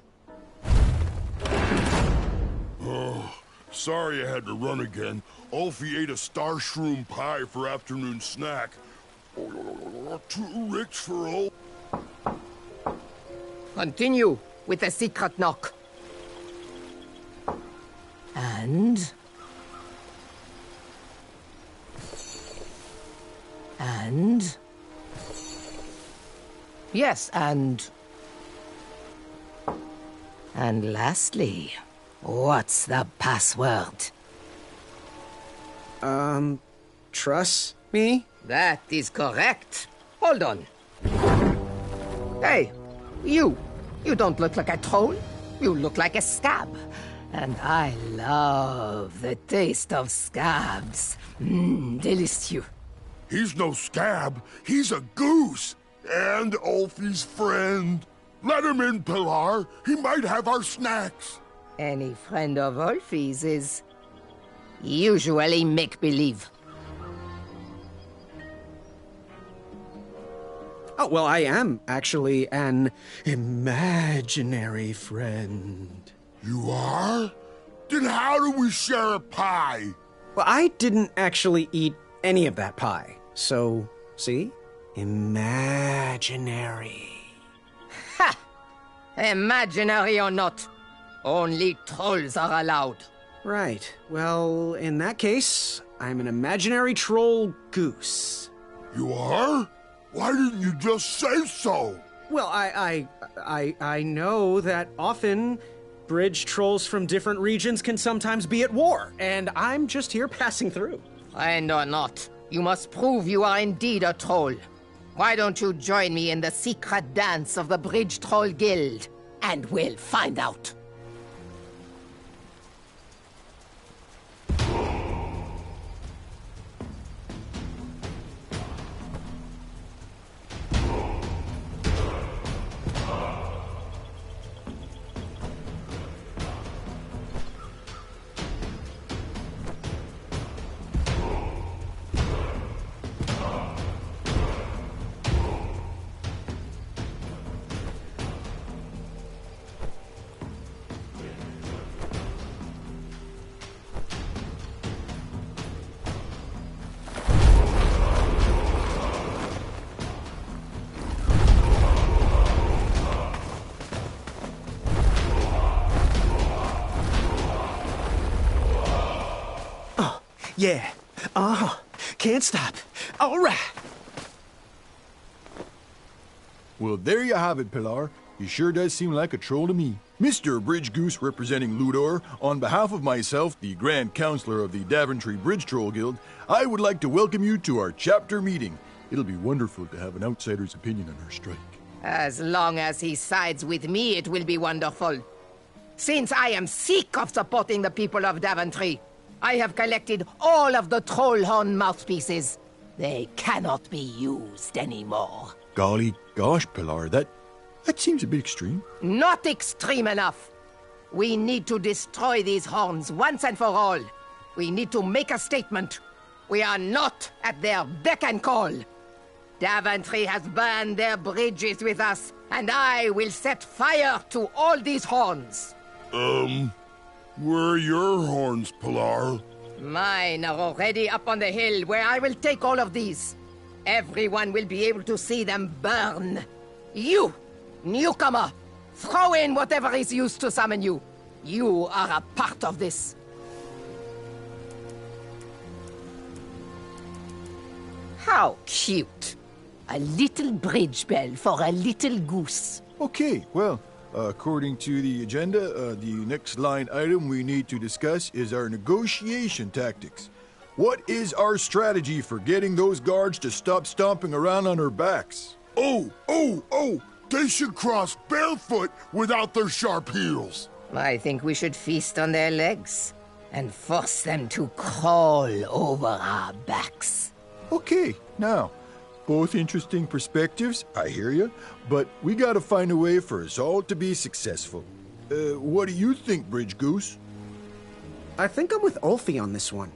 Oh, sorry I had to run again. Ulfie ate a star shroom pie for afternoon snack. Too rich for all. Continue with the secret knock. And... Yes, and lastly, what's the password? Trust me? That is correct. Hold on. Hey, you don't look like a troll. You look like a scab. And I love the taste of scabs. Delicious. He's no scab. He's a goose. And Ulfie's friend. Let him in, Pilar. He might have our snacks. Any friend of Ulfie's is usually make-believe. Oh, well, I am actually an imaginary friend. You are? Then how do we share a pie? Well, I didn't actually eat any of that pie. So, see? Imaginary. Ha! Imaginary or not, only trolls are allowed. Right. Well, in that case, I'm an imaginary troll goose. You are? Why didn't you just say so? Well, I know that often bridge trolls from different regions can sometimes be at war, and I'm just here passing through. Friend or not, you must prove you are indeed a troll. Why don't you join me in the secret dance of the Bridge Troll Guild, and we'll find out. Yeah. Can't stop. All right. Well, there you have it, Pilar. He sure does seem like a troll to me. Mr. Bridge Goose representing Ludor, on behalf of myself, the Grand Counselor of the Daventry Bridge Troll Guild, I would like to welcome you to our chapter meeting. It'll be wonderful to have an outsider's opinion on our strike. As long as he sides with me, it will be wonderful. Since I am sick of supporting the people of Daventry, I have collected all of the troll horn mouthpieces. They cannot be used anymore. Golly gosh, Pilar, that seems a bit extreme. Not extreme enough. We need to destroy these horns once and for all. We need to make a statement. We are not at their beck and call. Daventry has burned their bridges with us, and I will set fire to all these horns. Where are your horns, Pilar? Mine are already up on the hill where I will take all of these. Everyone will be able to see them burn. You, newcomer, throw in whatever is used to summon you. You are a part of this. How cute. A little bridge bell for a little goose. Okay, well, According to the agenda, the next line item we need to discuss is our negotiation tactics. What is our strategy for getting those guards to stop stomping around on our backs? Oh! They should cross barefoot without their sharp heels. I think we should feast on their legs and force them to crawl over our backs. Okay, now, both interesting perspectives, I hear you, but we gotta find a way for us all to be successful. What do you think, Bridge Goose? I think I'm with Ulfie on this one.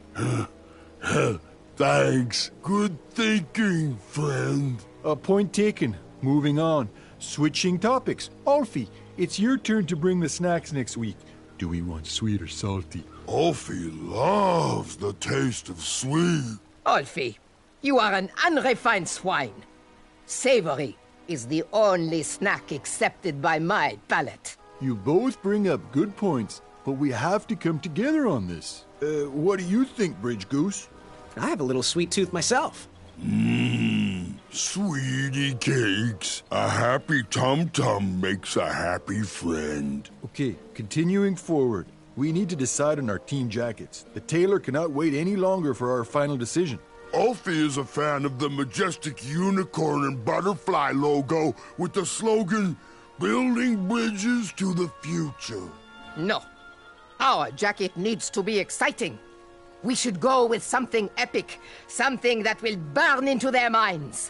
Thanks. Good thinking, friend. Point taken. Moving on. Switching topics. Ulfie, it's your turn to bring the snacks next week. Do we want sweet or salty? Ulfie loves the taste of sweet. Ulfie, you are an unrefined swine. Savory is the only snack accepted by my palate. You both bring up good points, but we have to come together on this. What do you think, Bridge Goose? I have a little sweet tooth myself. Sweetie cakes. A happy tum-tum makes a happy friend. Okay, continuing forward. We need to decide on our team jackets. The tailor cannot wait any longer for our final decision. Ulfie is a fan of the majestic unicorn and butterfly logo with the slogan, "Building bridges to the future." No. Our jacket needs to be exciting. We should go with something epic, something that will burn into their minds.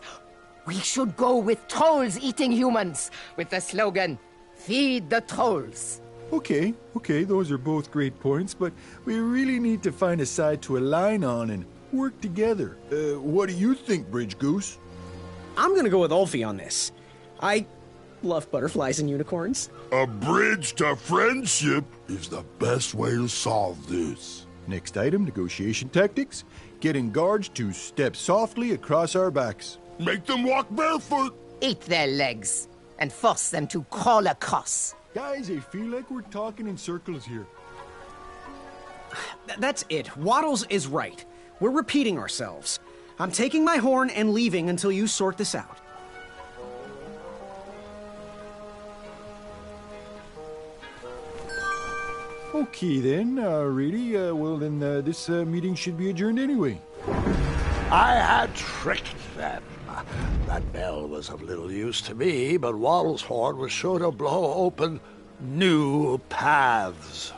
We should go with trolls eating humans, with the slogan, "Feed the trolls." Okay, those are both great points, but we really need to find a side to align on and work together. What do you think, Bridge Goose? I'm gonna go with Ulfie on this. I love butterflies and unicorns. A bridge to friendship is the best way to solve this. Next item, negotiation tactics. Getting guards to step softly across our backs. Make them walk barefoot. Eat their legs and force them to crawl across. Guys, I feel like we're talking in circles here. That's it. Waddles is right. We're repeating ourselves. I'm taking my horn and leaving until you sort this out. Okay then, really? This meeting should be adjourned anyway. I had tricked them. That bell was of little use to me, but Waddle's horn was sure to blow open new paths.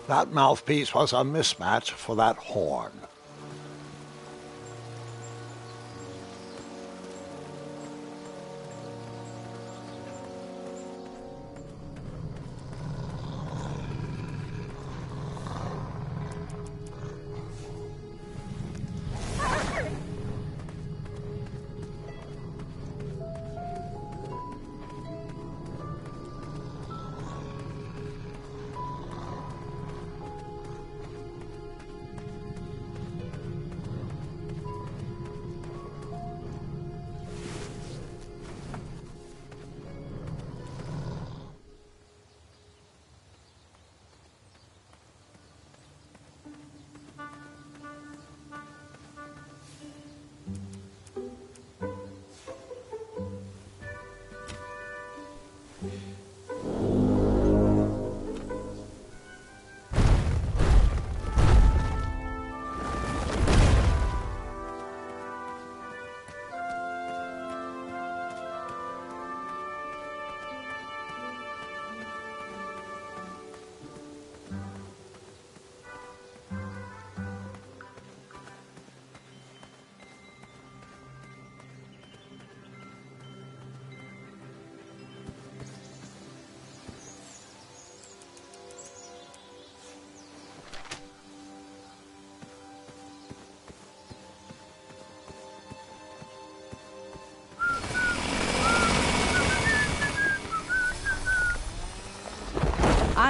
That mouthpiece was a mismatch for that horn.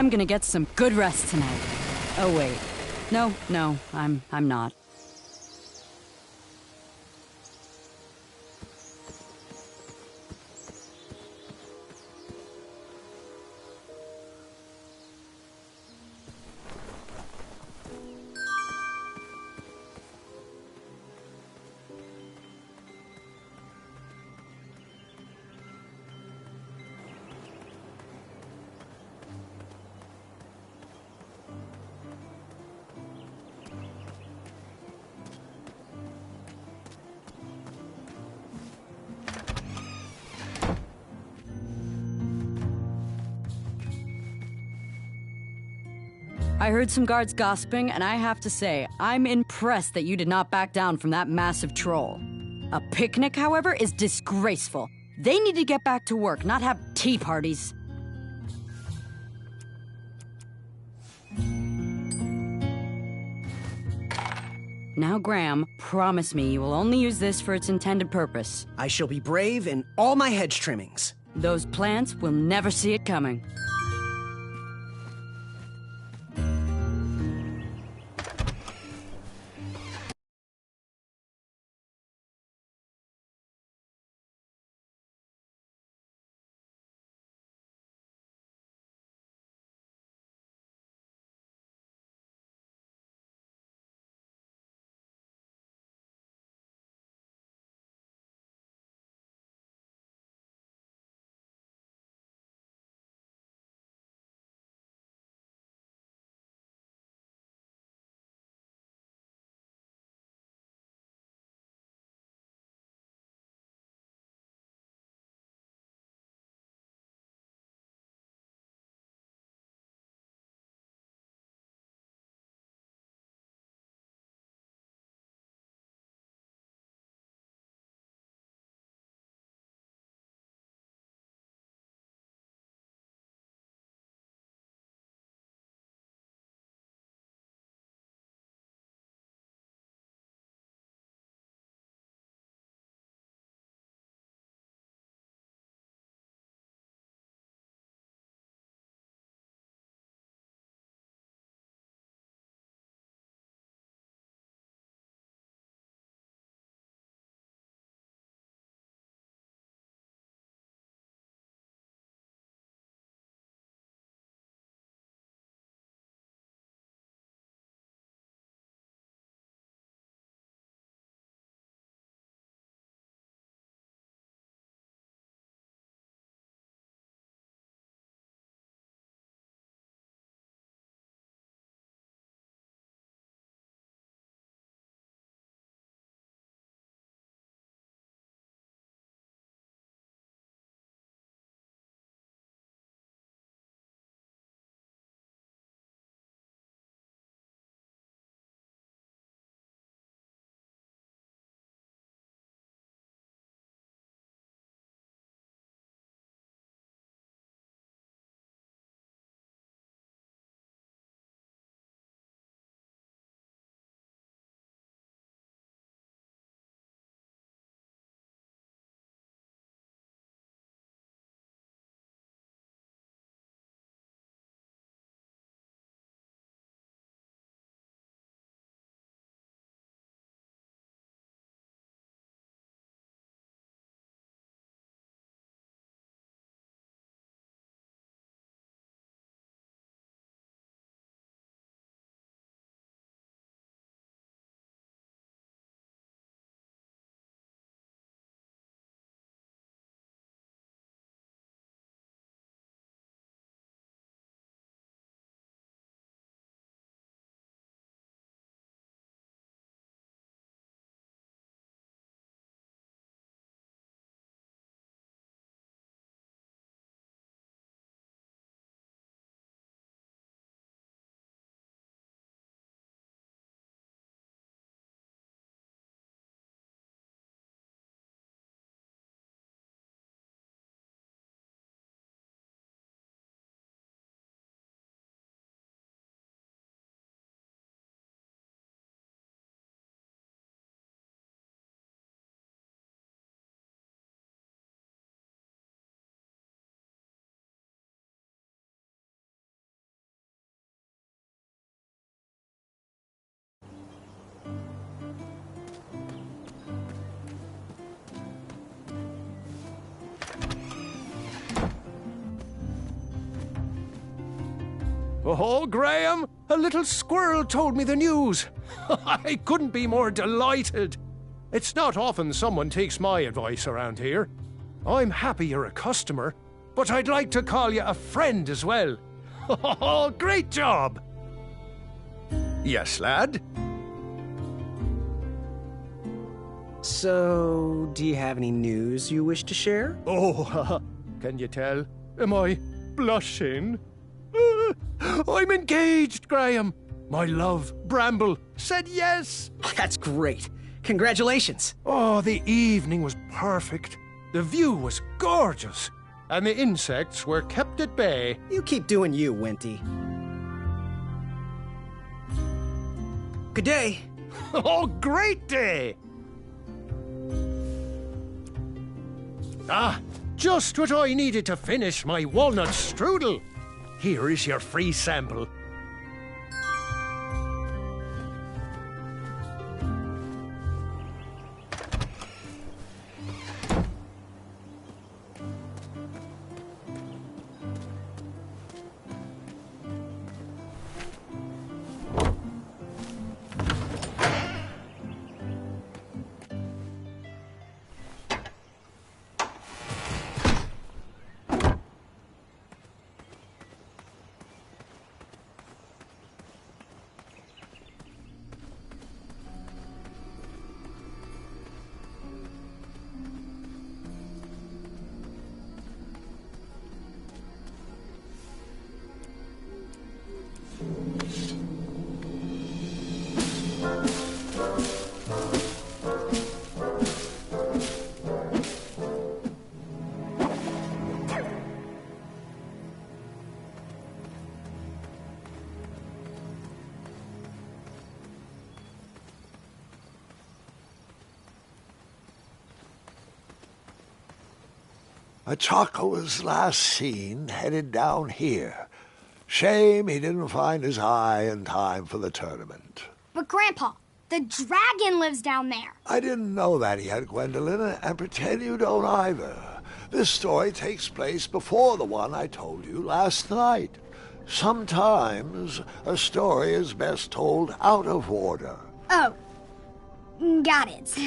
I'm gonna get some good rest tonight. Oh, wait. No, I'm not. I heard some guards gossiping, and I have to say, I'm impressed that you did not back down from that massive troll. A picnic, however, is disgraceful. They need to get back to work, not have tea parties. Now, Graham, promise me you will only use this for its intended purpose. I shall be brave in all my hedge trimmings. Those plants will never see it coming. Oh, Graham, a little squirrel told me the news. I couldn't be more delighted. It's not often someone takes my advice around here. I'm happy you're a customer, but I'd like to call you a friend as well. Oh, great job! Yes, lad? So, do you have any news you wish to share? Oh, can you tell? Am I blushing? I'm engaged, Graham. My love, Bramble, said yes. That's great. Congratulations. Oh, the evening was perfect. The view was gorgeous. And the insects were kept at bay. You keep doing you, Wenty. Good day. Oh, great day! Ah, just what I needed to finish my walnut strudel. Here is your free sample. Achaka was last seen headed down here. Shame he didn't find his eye in time for the tournament. But Grandpa, the dragon lives down there. I didn't know that yet, Gwendolyn, and pretend you don't either. This story takes place before the one I told you last night. Sometimes a story is best told out of order. Oh, got it.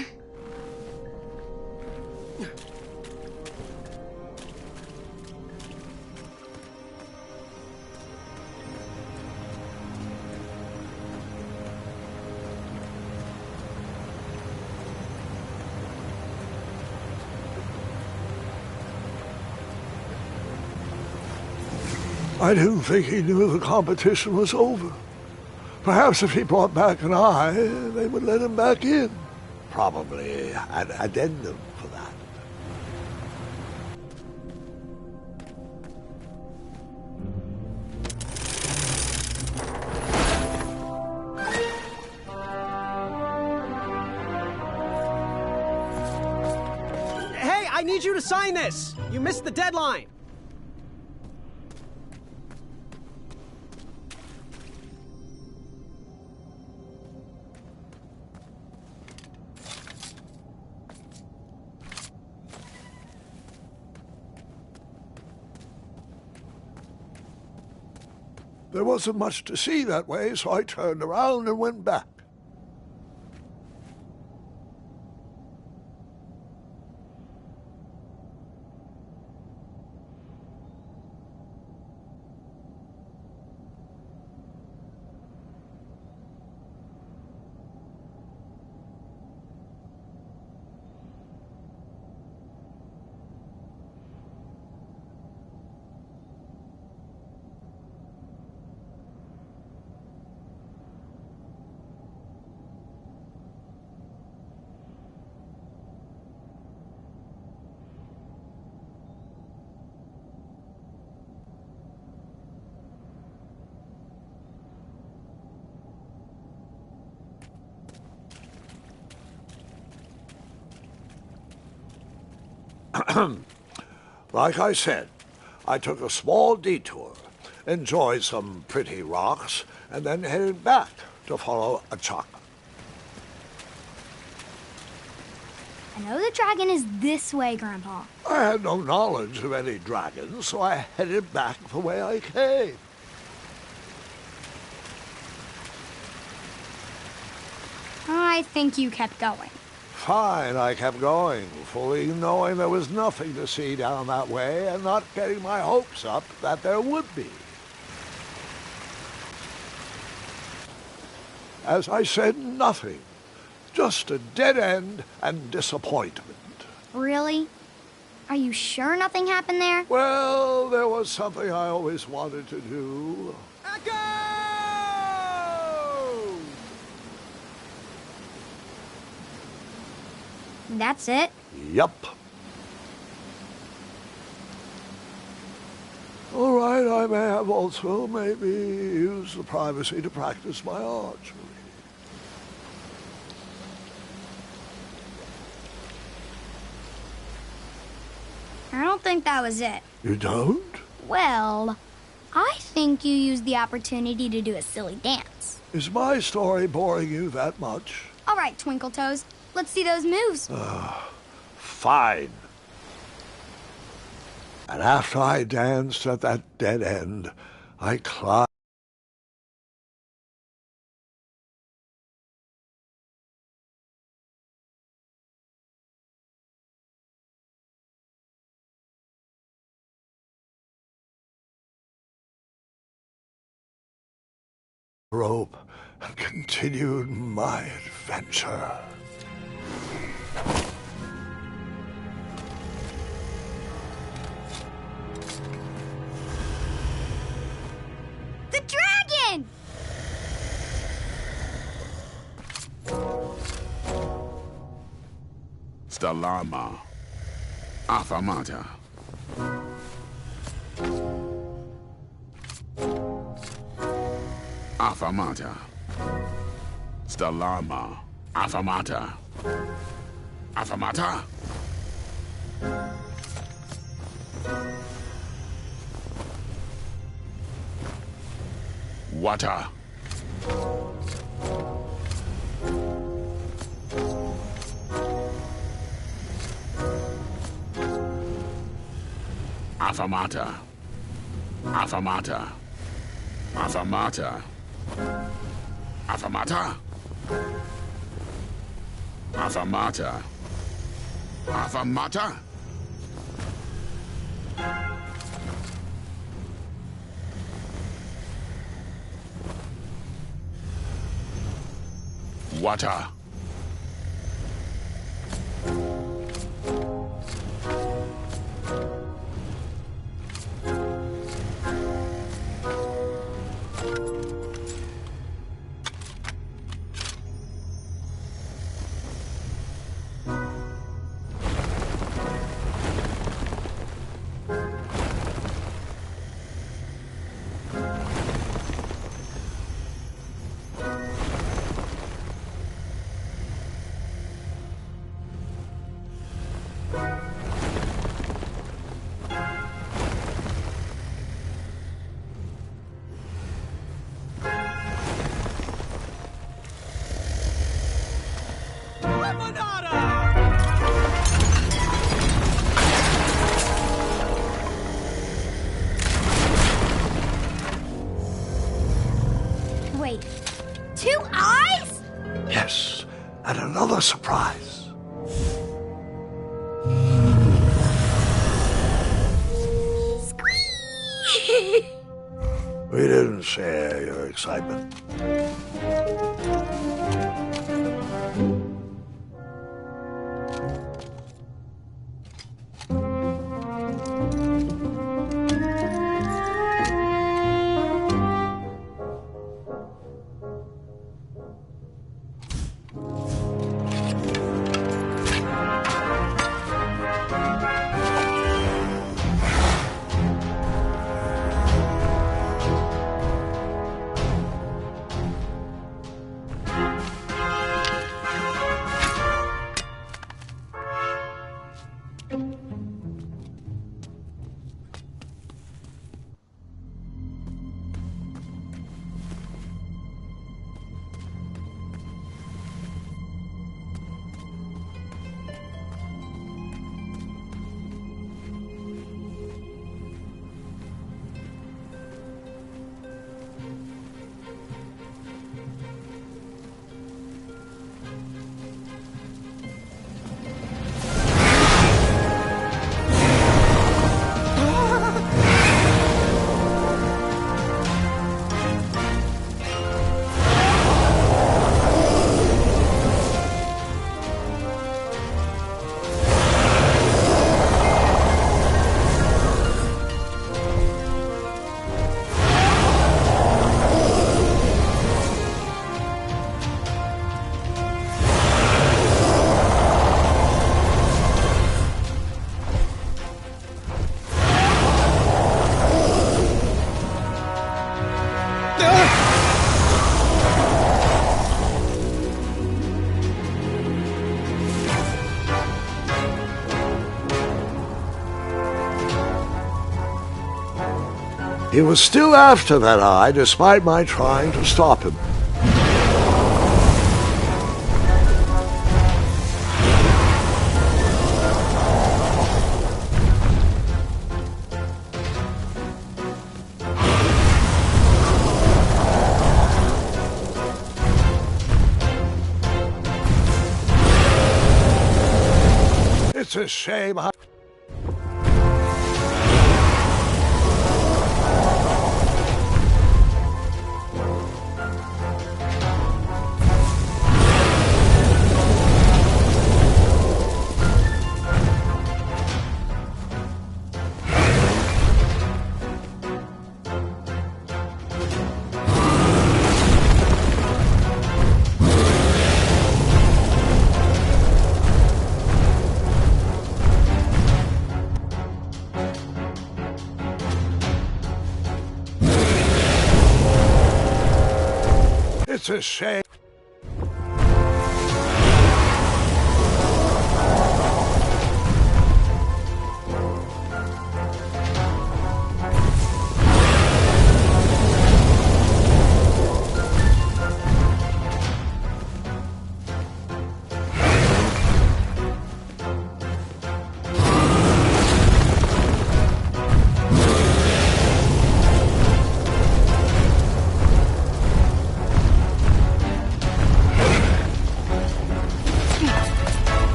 I didn't think he knew the competition was over. Perhaps if he brought back an eye, they would let him back in. Probably an addendum for that. Hey, I need you to sign this! You missed the deadline! There wasn't much to see that way, so I turned around and went back. Like I said, I took a small detour, enjoyed some pretty rocks, and then headed back to follow Achaka. I know the dragon is this way, Grandpa. I had no knowledge of any dragons, so I headed back the way I came. I think you kept going. Fine, I kept going, fully knowing there was nothing to see down that way and not getting my hopes up that there would be. As I said, nothing. Just a dead end and disappointment. Really? Are you sure nothing happened there? Well, there was something I always wanted to do. That's it? Yup. All right, I may have also maybe used the privacy to practice my archery. I don't think that was it. You don't? Well, I think you used the opportunity to do a silly dance. Is my story boring you that much? All right, Twinkle Toes. Let's see those moves. Fine. And after I danced at that dead end, I climbed. Rope and continued my adventure. The dragon! Stalama. Afamata. Afamata. Stalama. Afamata. Afamata. Water. Afamata. Afamata. Afamata. Afamata. Afamata. Afamata. Water. Wait, 2 eyes? Yes, and another surprise. We didn't share your excitement. He was still after that eye, despite my trying to stop him. It's a shame. It's a shame.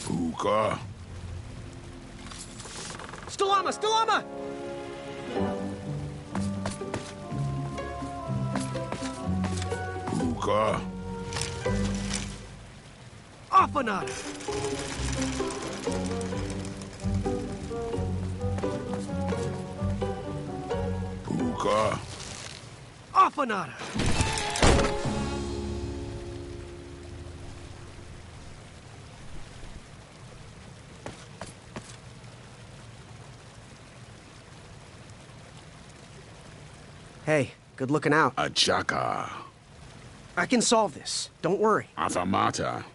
Hookah. Stalama! Stalama! Hookah. Afanada! Hookah. Afanada! Hey, good looking out. Achaka. I can solve this. Don't worry. Afamata.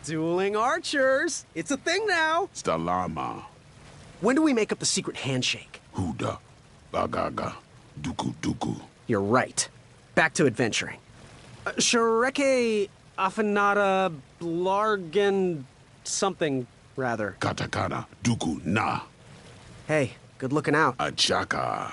Dueling archers. It's a thing now. Stalama. When do we make up the secret handshake? Huda. Bagaga. Duku duku. You're right. Back to adventuring. Shareke Afanada Blargan something, rather. Katakana. Duku na. Hey, good looking out. Achaka.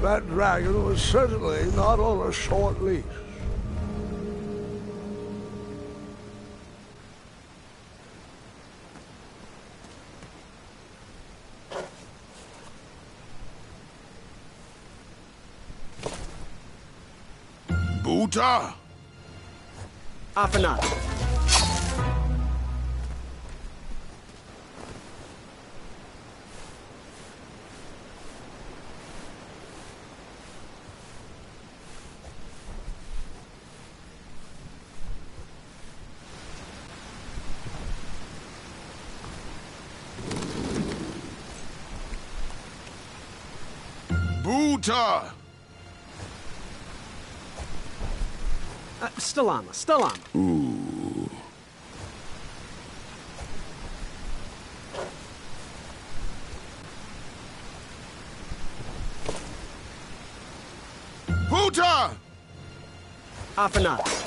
That dragon was certainly not on a short leash. Buta! Afanat. Buta! Stalama. Ooh. Buta! Afanat.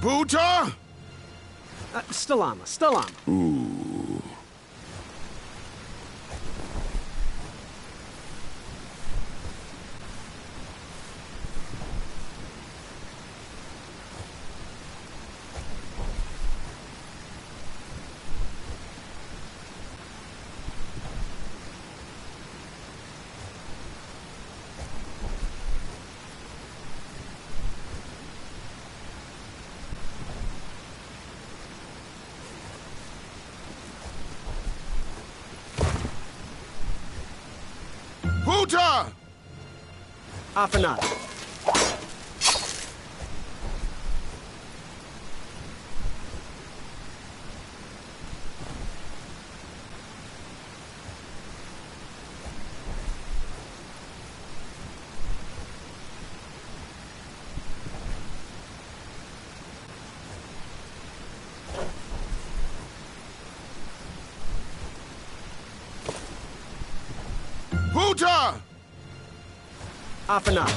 Buta! Stalama. Ooh. Buta! Afanat. Buta! Afanat.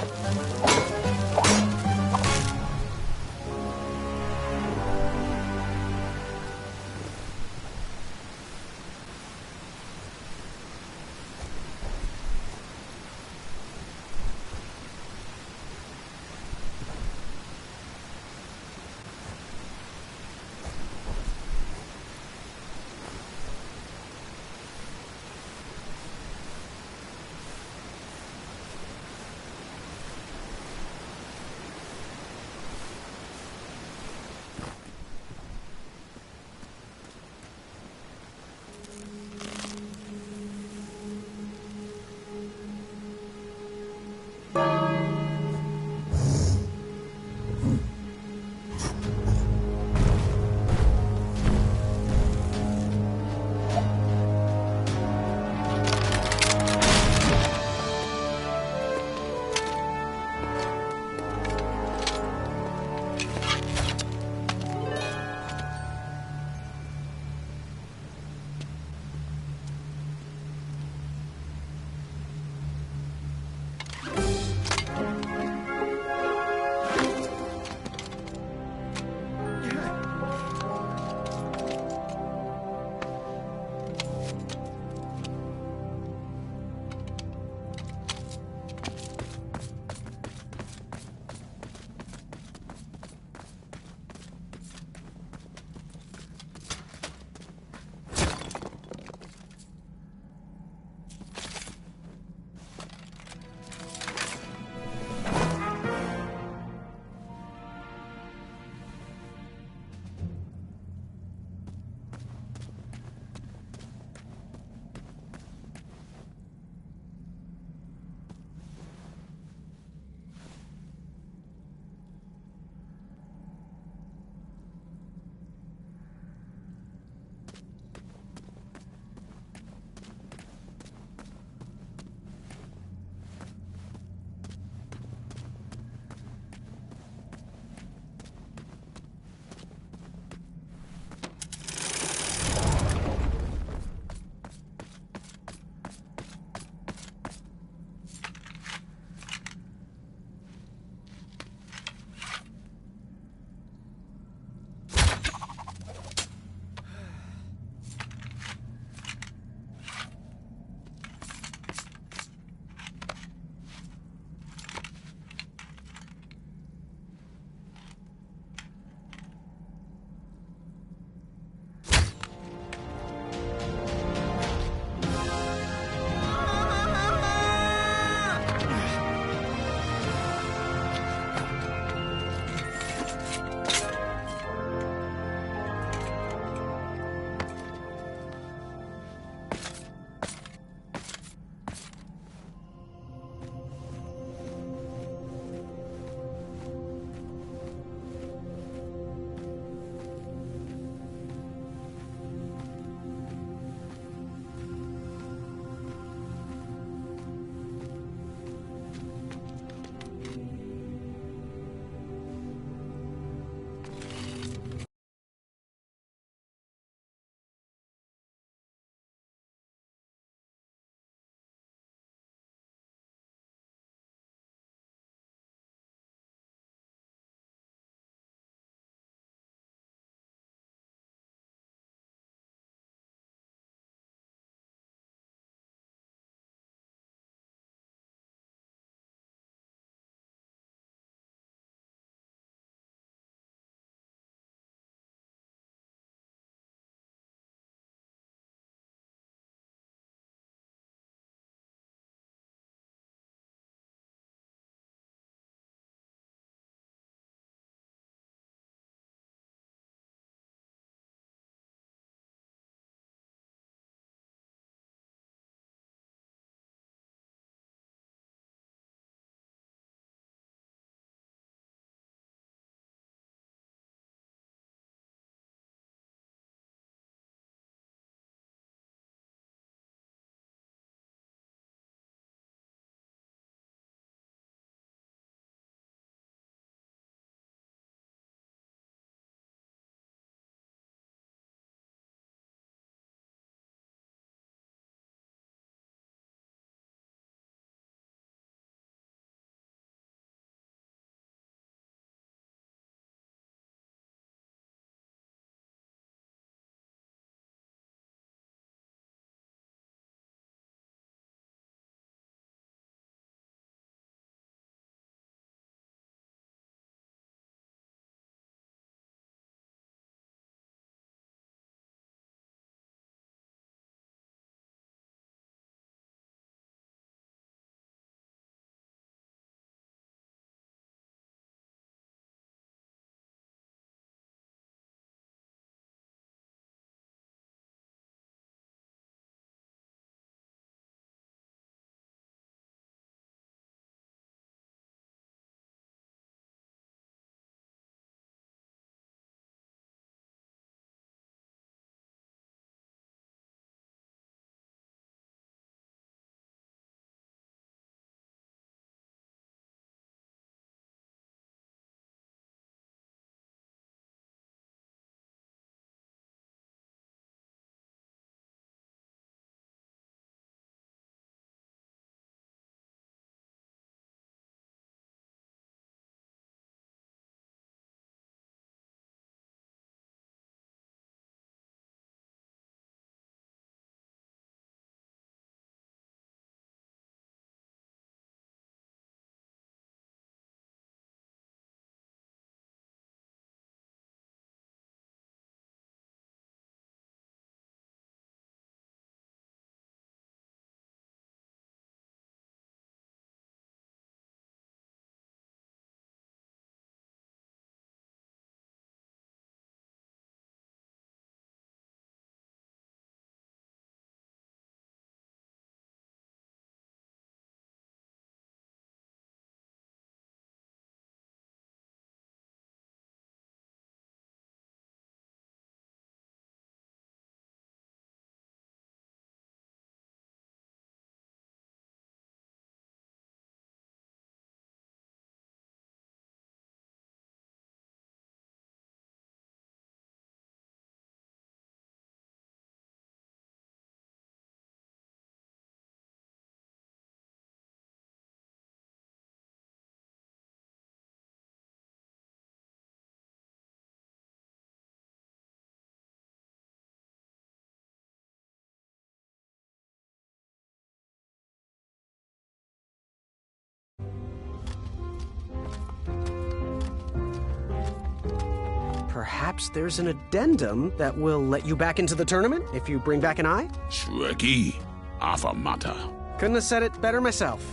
Perhaps there's an addendum that will let you back into the tournament if you bring back an eye? Shrekky, affirmata. Couldn't have said it better myself.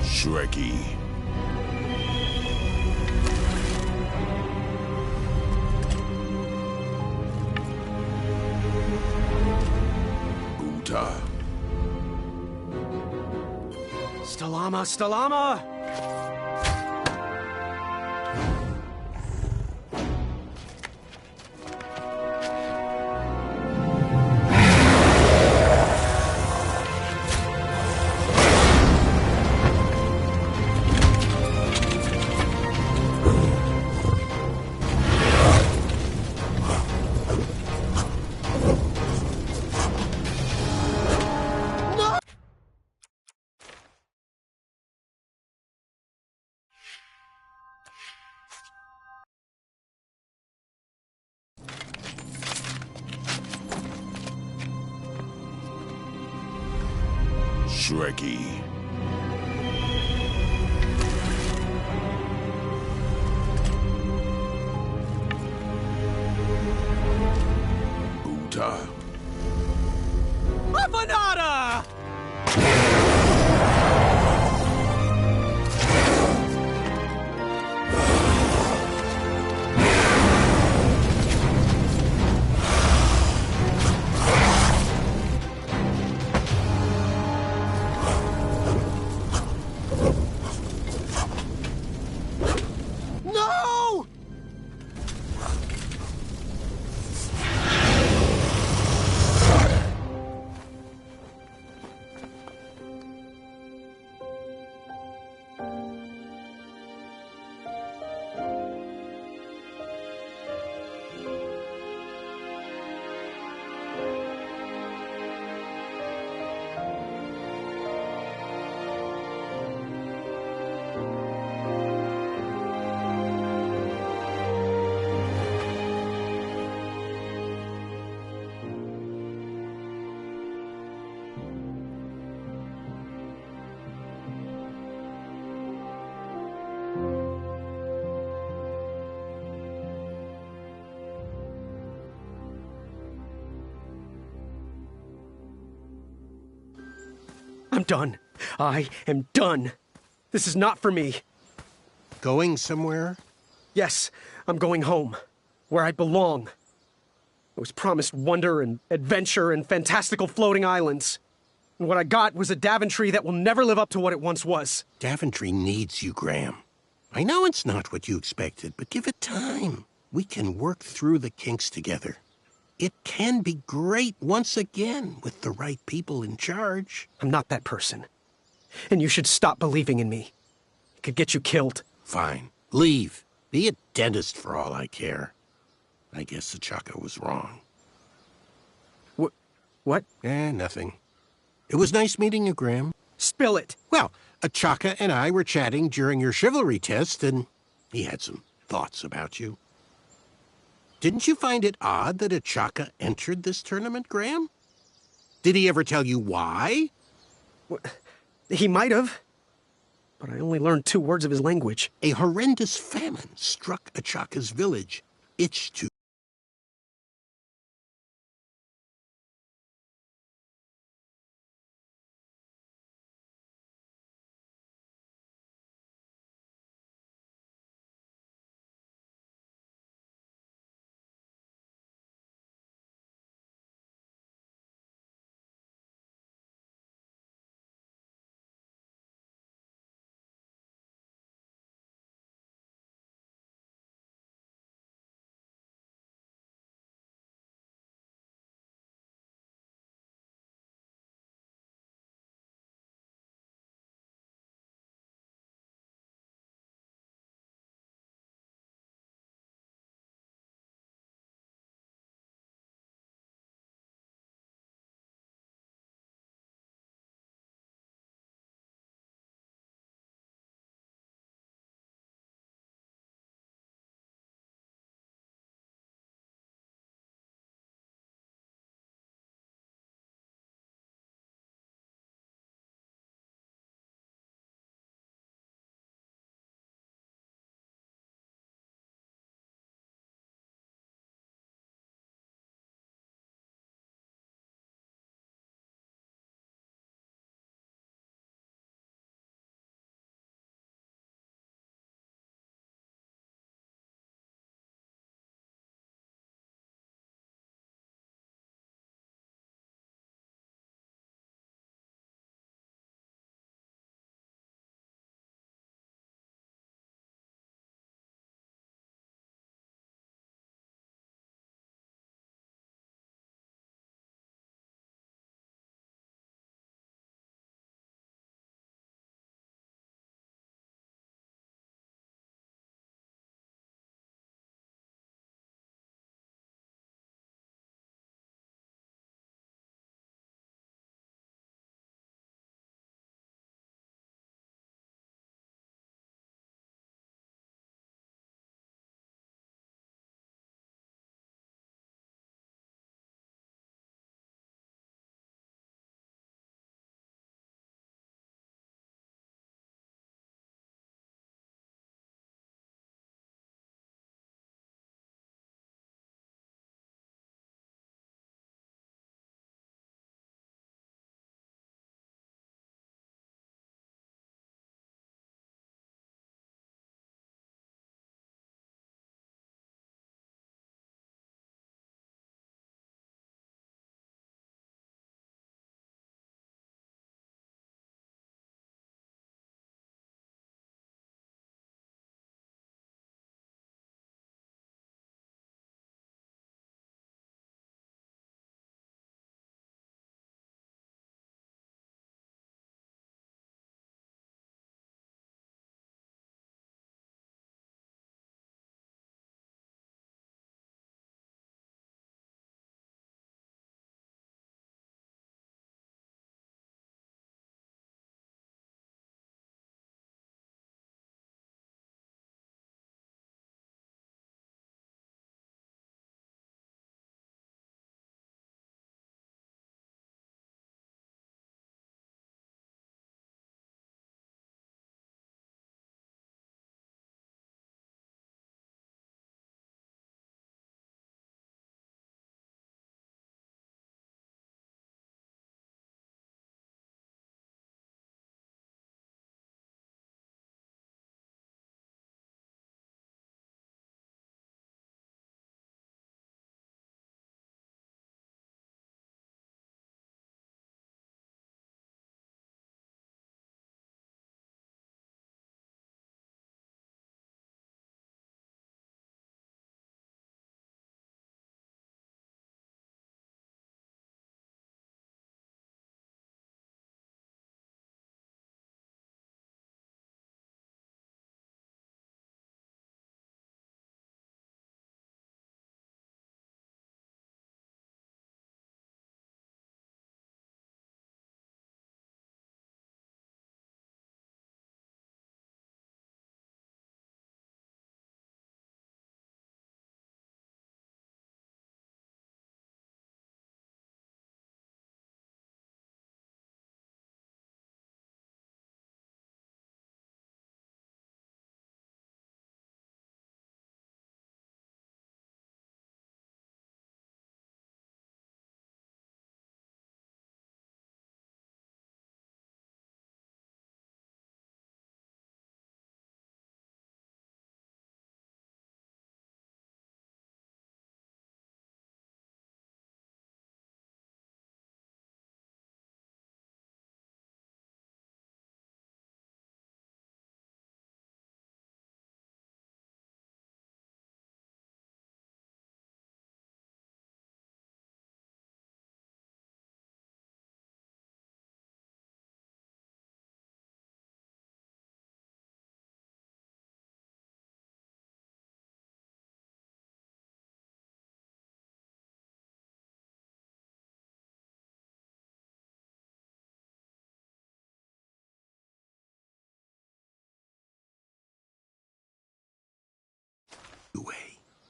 Shrekky. Buta. Stalama! Shrekky. Buta. Afanada! No! I'm done. I am done. This is not for me. Going somewhere? Yes, I'm going home, where I belong. I was promised wonder and adventure and fantastical floating islands. And what I got was a Daventry that will never live up to what it once was. Daventry needs you, Graham. I know it's not what you expected, but give it time. We can work through the kinks together. It can be great once again with the right people in charge. I'm not that person. And you should stop believing in me. It could get you killed. Fine. Leave. Be a dentist for all I care. I guess Achaka was wrong. What? Nothing. It was nice meeting you, Graham. Spill it. Well, Achaka and I were chatting during your chivalry test, and he had some thoughts about you. Didn't you find it odd that Achaka entered this tournament, Graham? Did he ever tell you why? Well, he might have. But I only learned 2 words of his language. A horrendous famine struck Achaka's village. Itch to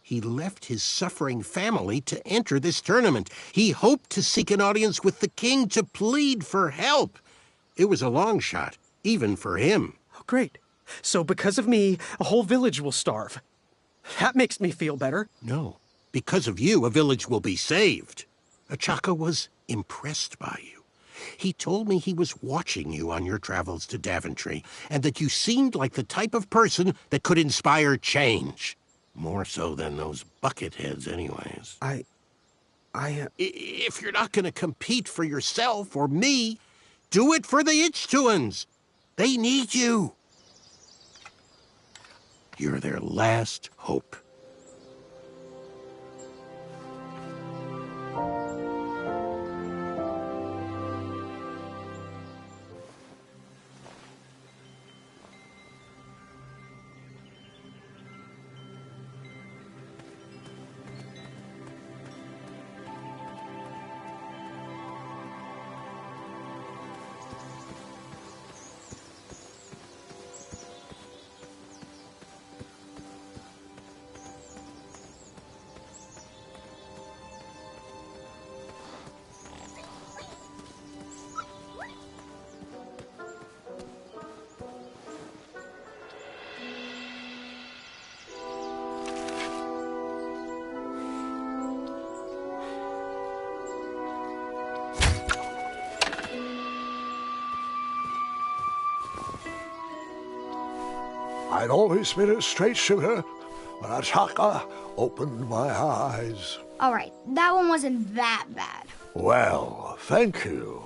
He left his suffering family to enter this tournament. He hoped to seek an audience with the king to plead for help. It was a long shot, even for him. Oh, great. So because of me, a whole village will starve. That makes me feel better. No. Because of you, a village will be saved. Achaka was impressed by you. He told me he was watching you on your travels to Daventry, and that you seemed like the type of person that could inspire change. More so than those bucketheads, anyways. If you're not going to compete for yourself or me, do it for the Ichtuans. They need you. You're their last hope. I'd always been a straight shooter, but Achaka opened my eyes. All right, that one wasn't that bad. Well, thank you.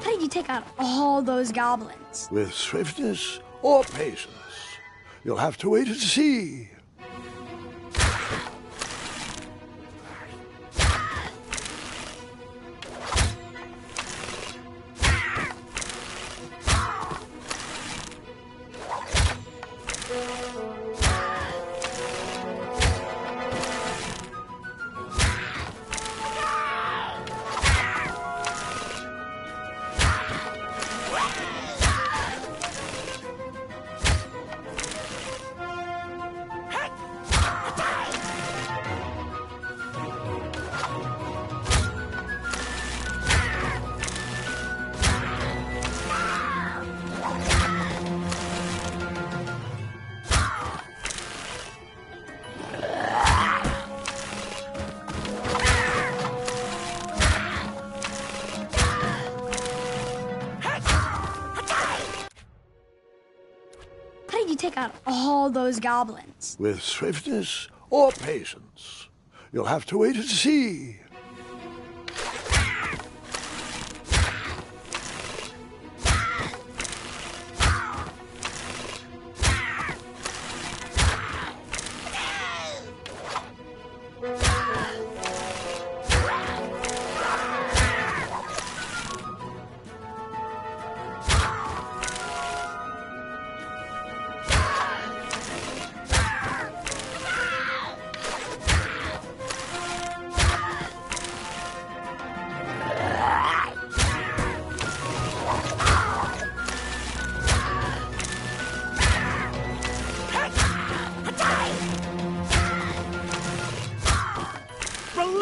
How did you take out all those goblins? With swiftness or patience? You'll have to wait and see. How did you take out all those goblins? With swiftness or patience? You'll have to wait and see.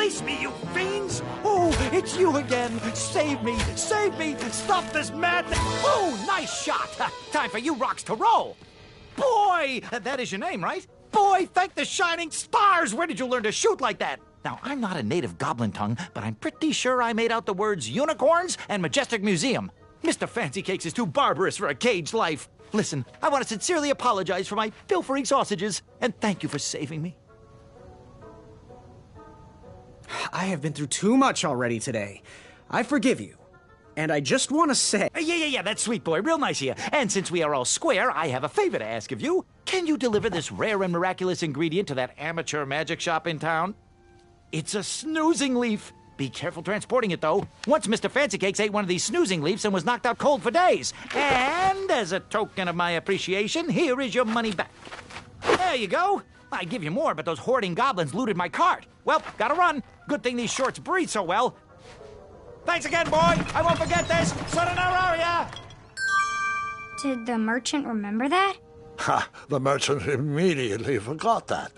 Release me, you fiends! Oh, it's you again! Save me! Save me! Stop this madness! Oh, nice shot! Time for you rocks to roll! Boy! That is your name, right? Boy, thank the shining stars! Where did you learn to shoot like that? Now, I'm not a native goblin tongue, but I'm pretty sure I made out the words unicorns and majestic museum. Mr. Fancy Cakes is too barbarous for a caged life. Listen, I want to sincerely apologize for my pilfering sausages, and thank you for saving me. I have been through too much already today. I forgive you. And I just want to say... Yeah, that's sweet, boy. Real nice of you. And since we are all square, I have a favor to ask of you. Can you deliver this rare and miraculous ingredient to that amateur magic shop in town? It's a snoozing leaf. Be careful transporting it, though. Once Mr. Fancy Cakes ate one of these snoozing leaves and was knocked out cold for days. And as a token of my appreciation, here is your money back. There you go. I'd give you more, but those hoarding goblins looted my cart. Well, gotta run. Good thing these shorts breathe so well. Thanks again, boy. I won't forget this. Sayonara. Did the merchant remember that? Ha! The merchant immediately forgot that.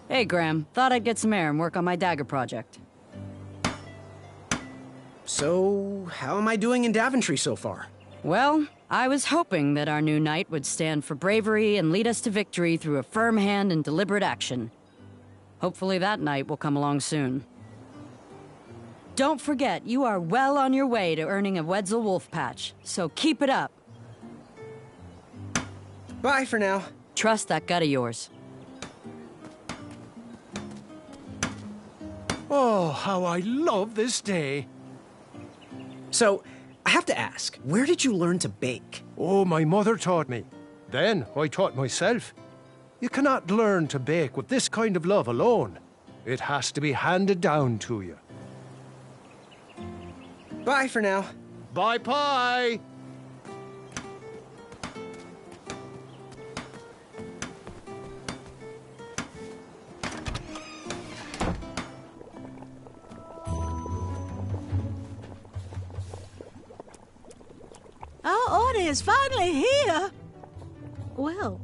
Hey, Graham. Thought I'd get some air and work on my dagger project. So, how am I doing in Daventry so far? Well, I was hoping that our new knight would stand for bravery and lead us to victory through a firm hand and deliberate action. Hopefully that night will come along soon. Don't forget, you are well on your way to earning a Wetzel Wolf patch, so keep it up. Bye for now. Trust that gut of yours. Oh, how I love this day. So, I have to ask, where did you learn to bake? Oh, my mother taught me. Then I taught myself. You cannot learn to bake with this kind of love alone. It has to be handed down to you. Bye for now. Bye, pie. Our order is finally here. Well,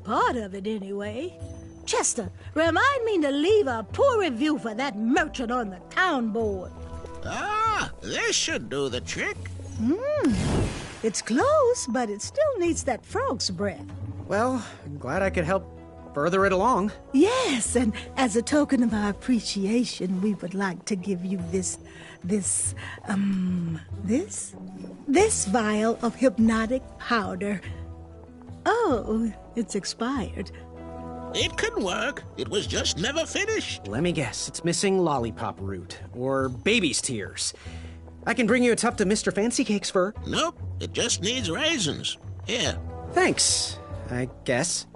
part of it anyway. Chester, remind me to leave a poor review for that merchant on the town board. Ah, this should do the trick. It's close, but it still needs that frog's breath. Well, I'm glad I could help further it along. Yes, and as a token of our appreciation, we would like to give you this vial of hypnotic powder. Oh, it's expired. It could work. It was just never finished. Let me guess, it's missing lollipop root, or baby's tears. I can bring you a tuft of Mr. Fancy Cake's fur. Nope, it just needs raisins. Here. Thanks, I guess.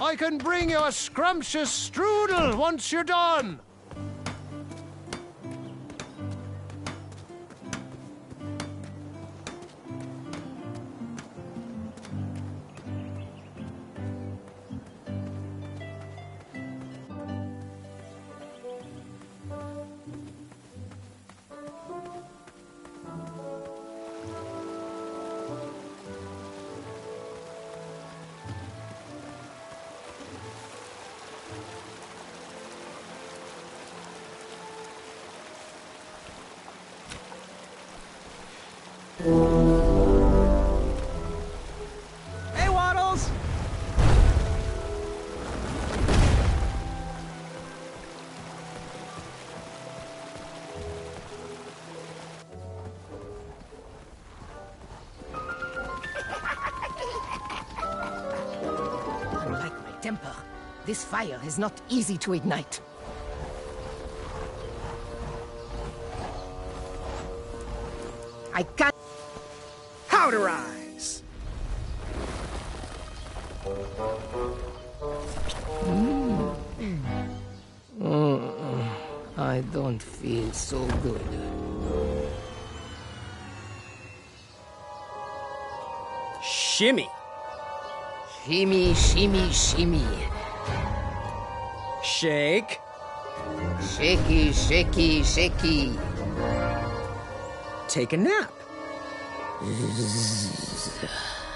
I can bring you a scrumptious strudel once you're done. Hey, Waddles! Unlike my temper, this fire is not easy to ignite. I can't Powderize! I don't feel so good. Shimmy! Shimmy, shimmy, shimmy. Shake! Shaky, shaky, shaky. Take a nap.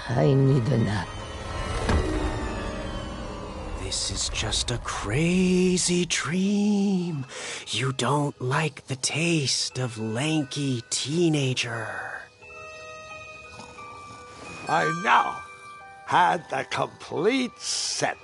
I need a nap. This is just a crazy dream. You don't like the taste of lanky teenager. I now had the complete set.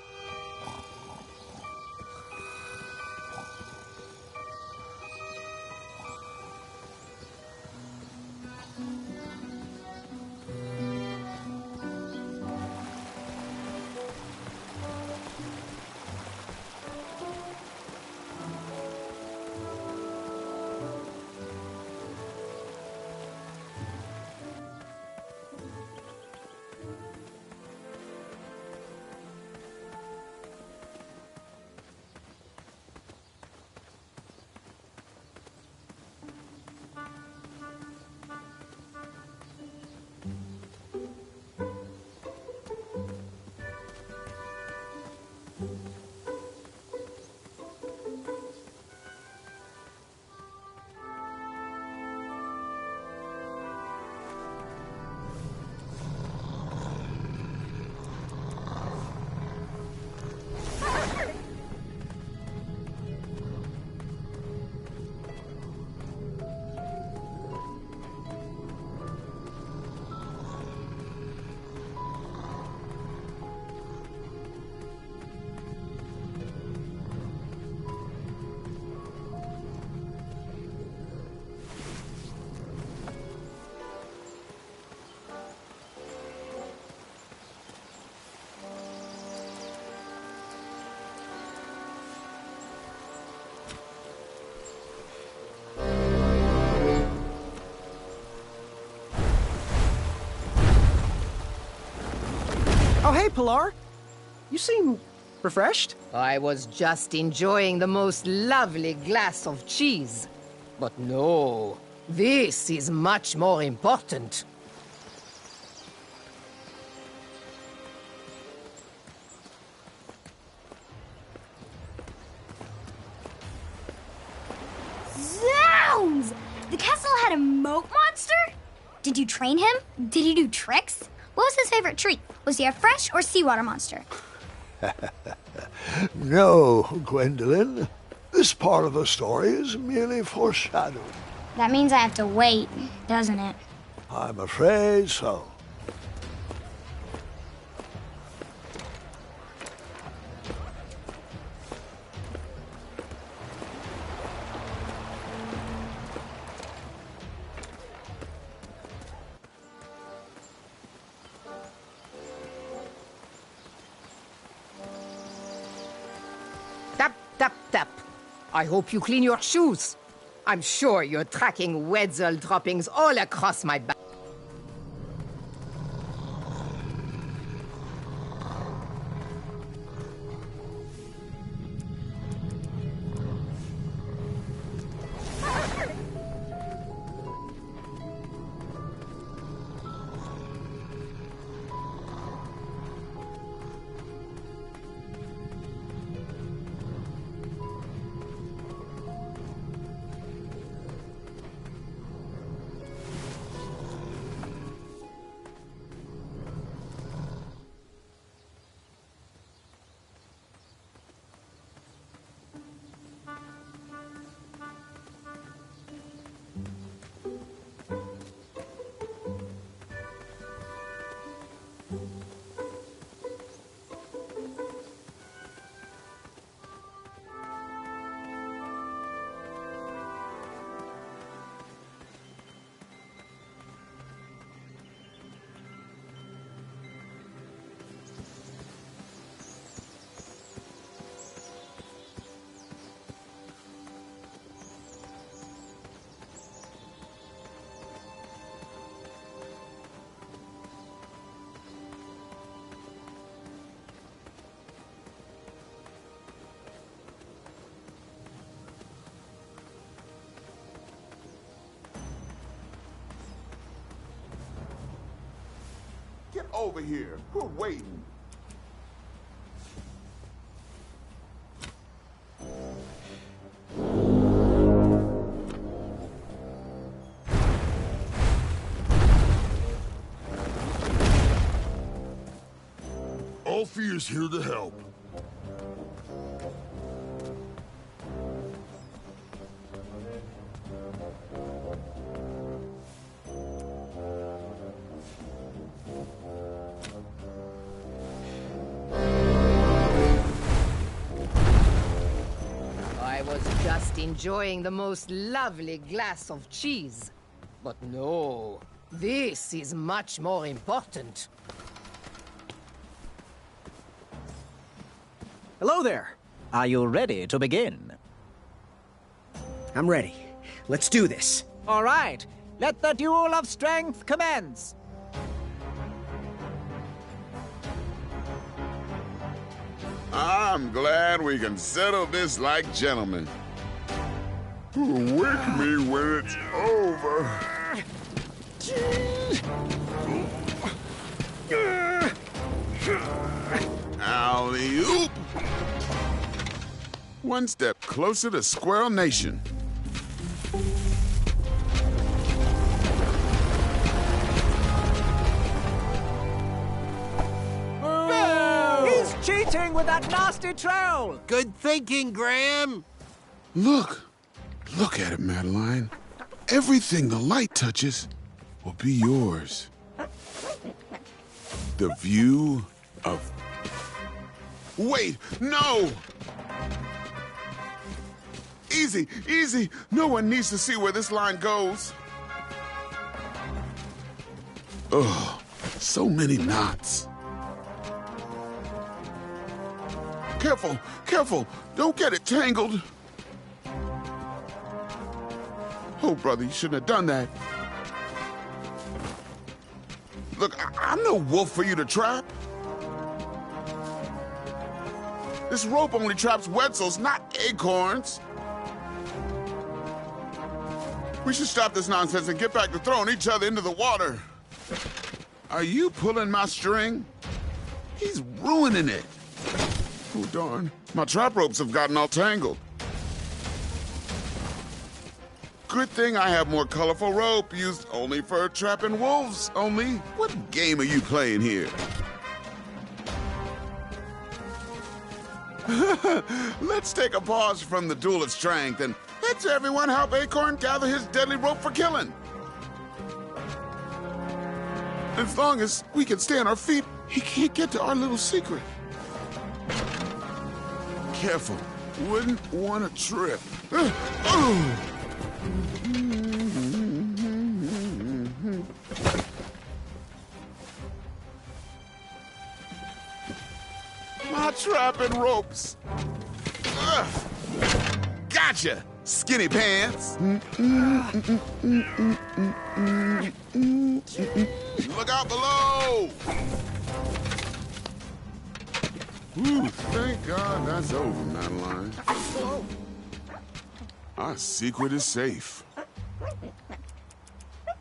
Oh, hey, Pilar. You seem refreshed. I was just enjoying the most lovely glass of cheese. But no, this is much more important. Zounds! The castle had a moat monster? Did you train him? Did he do tricks? What was his favorite treat? Was he a fresh or seawater monster? No, Gwendolyn. This part of the story is merely foreshadowing. That means I have to wait, doesn't it? I'm afraid so. Tap, tap, tap. I hope you clean your shoes. I'm sure you're tracking Wetzel droppings all across my back. over here. We're waiting. Alfie is here to help. I was just enjoying the most lovely glass of cheese. But no, this is much more important. Hello there. Are you ready to begin? I'm ready. Let's do this. All right. Let the duel of strength commence. I'm glad we can settle this like gentlemen. Wake me when it's over. Alley-oop! One step closer to Squirrel Nation. He's cheating with that nasty troll! Good thinking, Graham. Look at it, Madeline. Everything the light touches will be yours. The view of... Wait, no! Easy, easy. No one needs to see where this line goes. Ugh, so many knots. Careful, careful. Don't get it tangled. Oh, brother, you shouldn't have done that. Look, I'm no wolf for you to trap. This rope only traps Wetzels, not acorns. We should stop this nonsense and get back to throwing each other into the water. Are you pulling my string? He's ruining it. Oh, darn. My trap ropes have gotten all tangled. Good thing I have more colorful rope used only for trapping wolves only. What game are you playing here? Let's take a pause from the duel of strength and let's everyone help Acorn gather his deadly rope for killing. As long as we can stay on our feet, he can't get to our little secret. Careful. Wouldn't want to trip. My trapping ropes. Gotcha, skinny pants. Look out below. Ooh, thank God that's over, Madeline. Our secret is safe.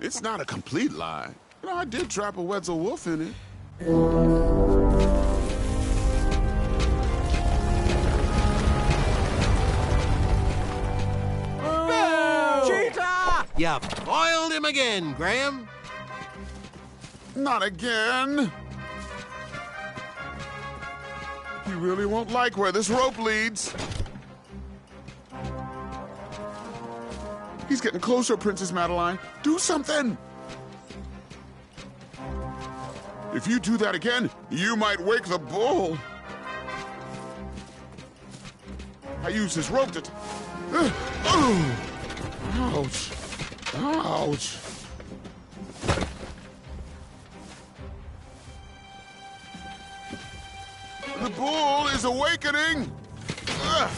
It's not a complete lie. You know, I did trap a Wetzel wolf in it. Cheetah! You foiled him again, Graham. Not again. He really won't like where this rope leads. He's getting closer, Princess Madeline. Do something! If you do that again, you might wake the bull. I used his rope to... Ouch. Ouch. The bull is awakening! Ugh.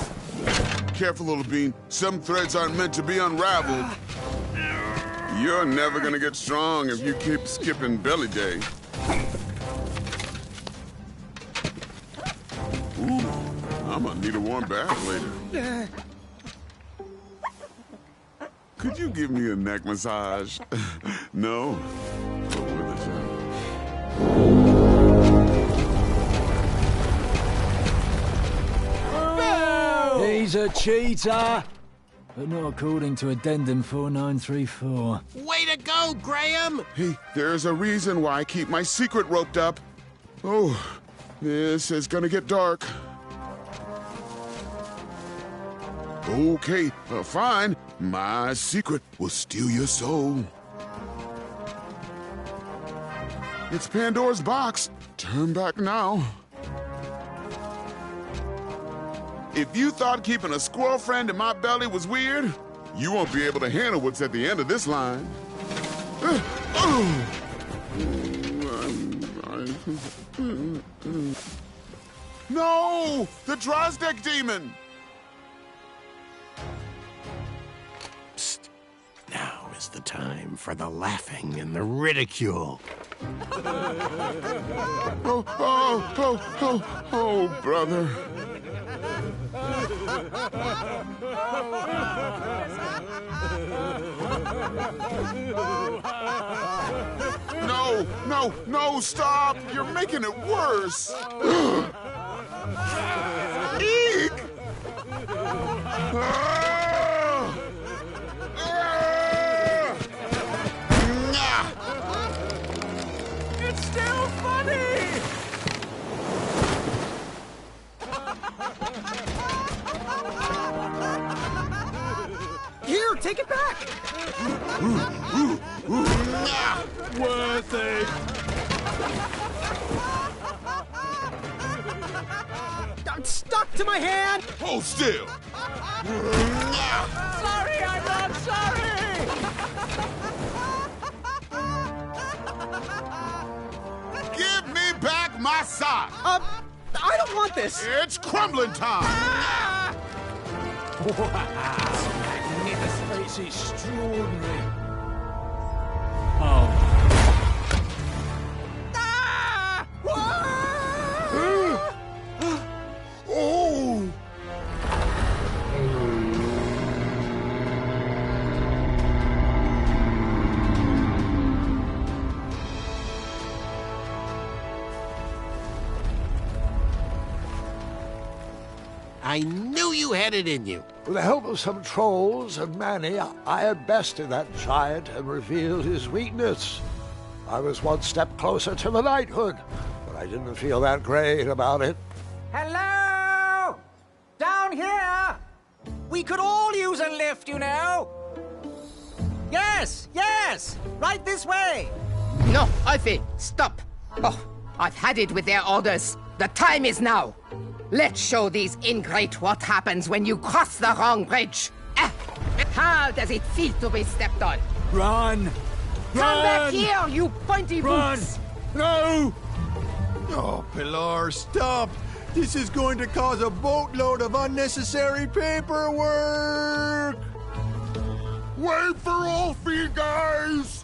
Careful, little bean. Some threads aren't meant to be unraveled. You're never gonna get strong if you keep skipping belly day. Ooh, I'm gonna need a warm bath later. Could you give me a neck massage? No? But with a shower. He's a cheater! But not according to Addendum 4934. Way to go, Graham! Hey, there's a reason why I keep my secret roped up. Oh, this is gonna get dark. Okay, fine. My secret will steal your soul. It's Pandora's box. Turn back now. If you thought keeping a squirrel friend in my belly was weird, you won't be able to handle what's at the end of this line. No! The Drozdek demon! Psst. Now is the time for the laughing and the ridicule. Oh, brother. No, stop! You're making it worse! Eek! It's still funny! Here, take it back! Worth it! I'm stuck to my hand! Hold still! Sorry, I'm not sorry! Give me back my sock! I don't want this! It's crumbling time! It's extraordinary. Oh. Oh! I knew you had it in you. With the help of some trolls and Manny, I had bested that giant and revealed his weakness. I was one step closer to the knighthood, but I didn't feel that great about it. Hello? Down here? We could all use a lift, you know. Yes, right this way. No, Alfie, stop. Oh, I've had it with their orders. The time is now. Let's show these ingrate what happens when you cross the wrong bridge. How does it feel to be stepped on? Run! Come back here, you pointy boots! No! Oh, Pilar, stop! This is going to cause a boatload of unnecessary paperwork! Wait for Alfie, guys!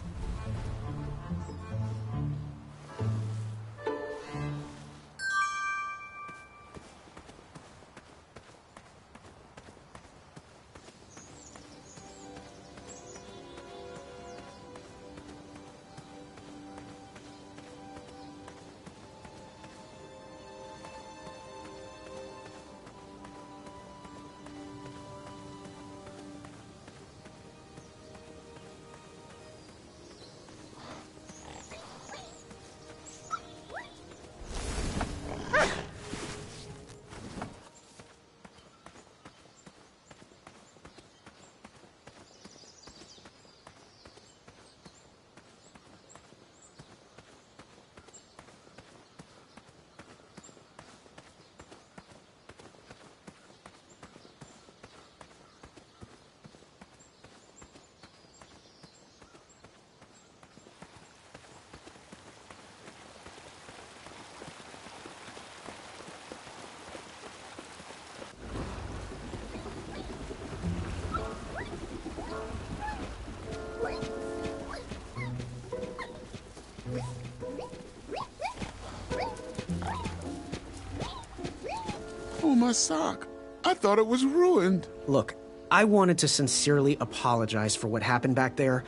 Oh, my sock. I thought it was ruined. Look, I wanted to sincerely apologize for what happened back there.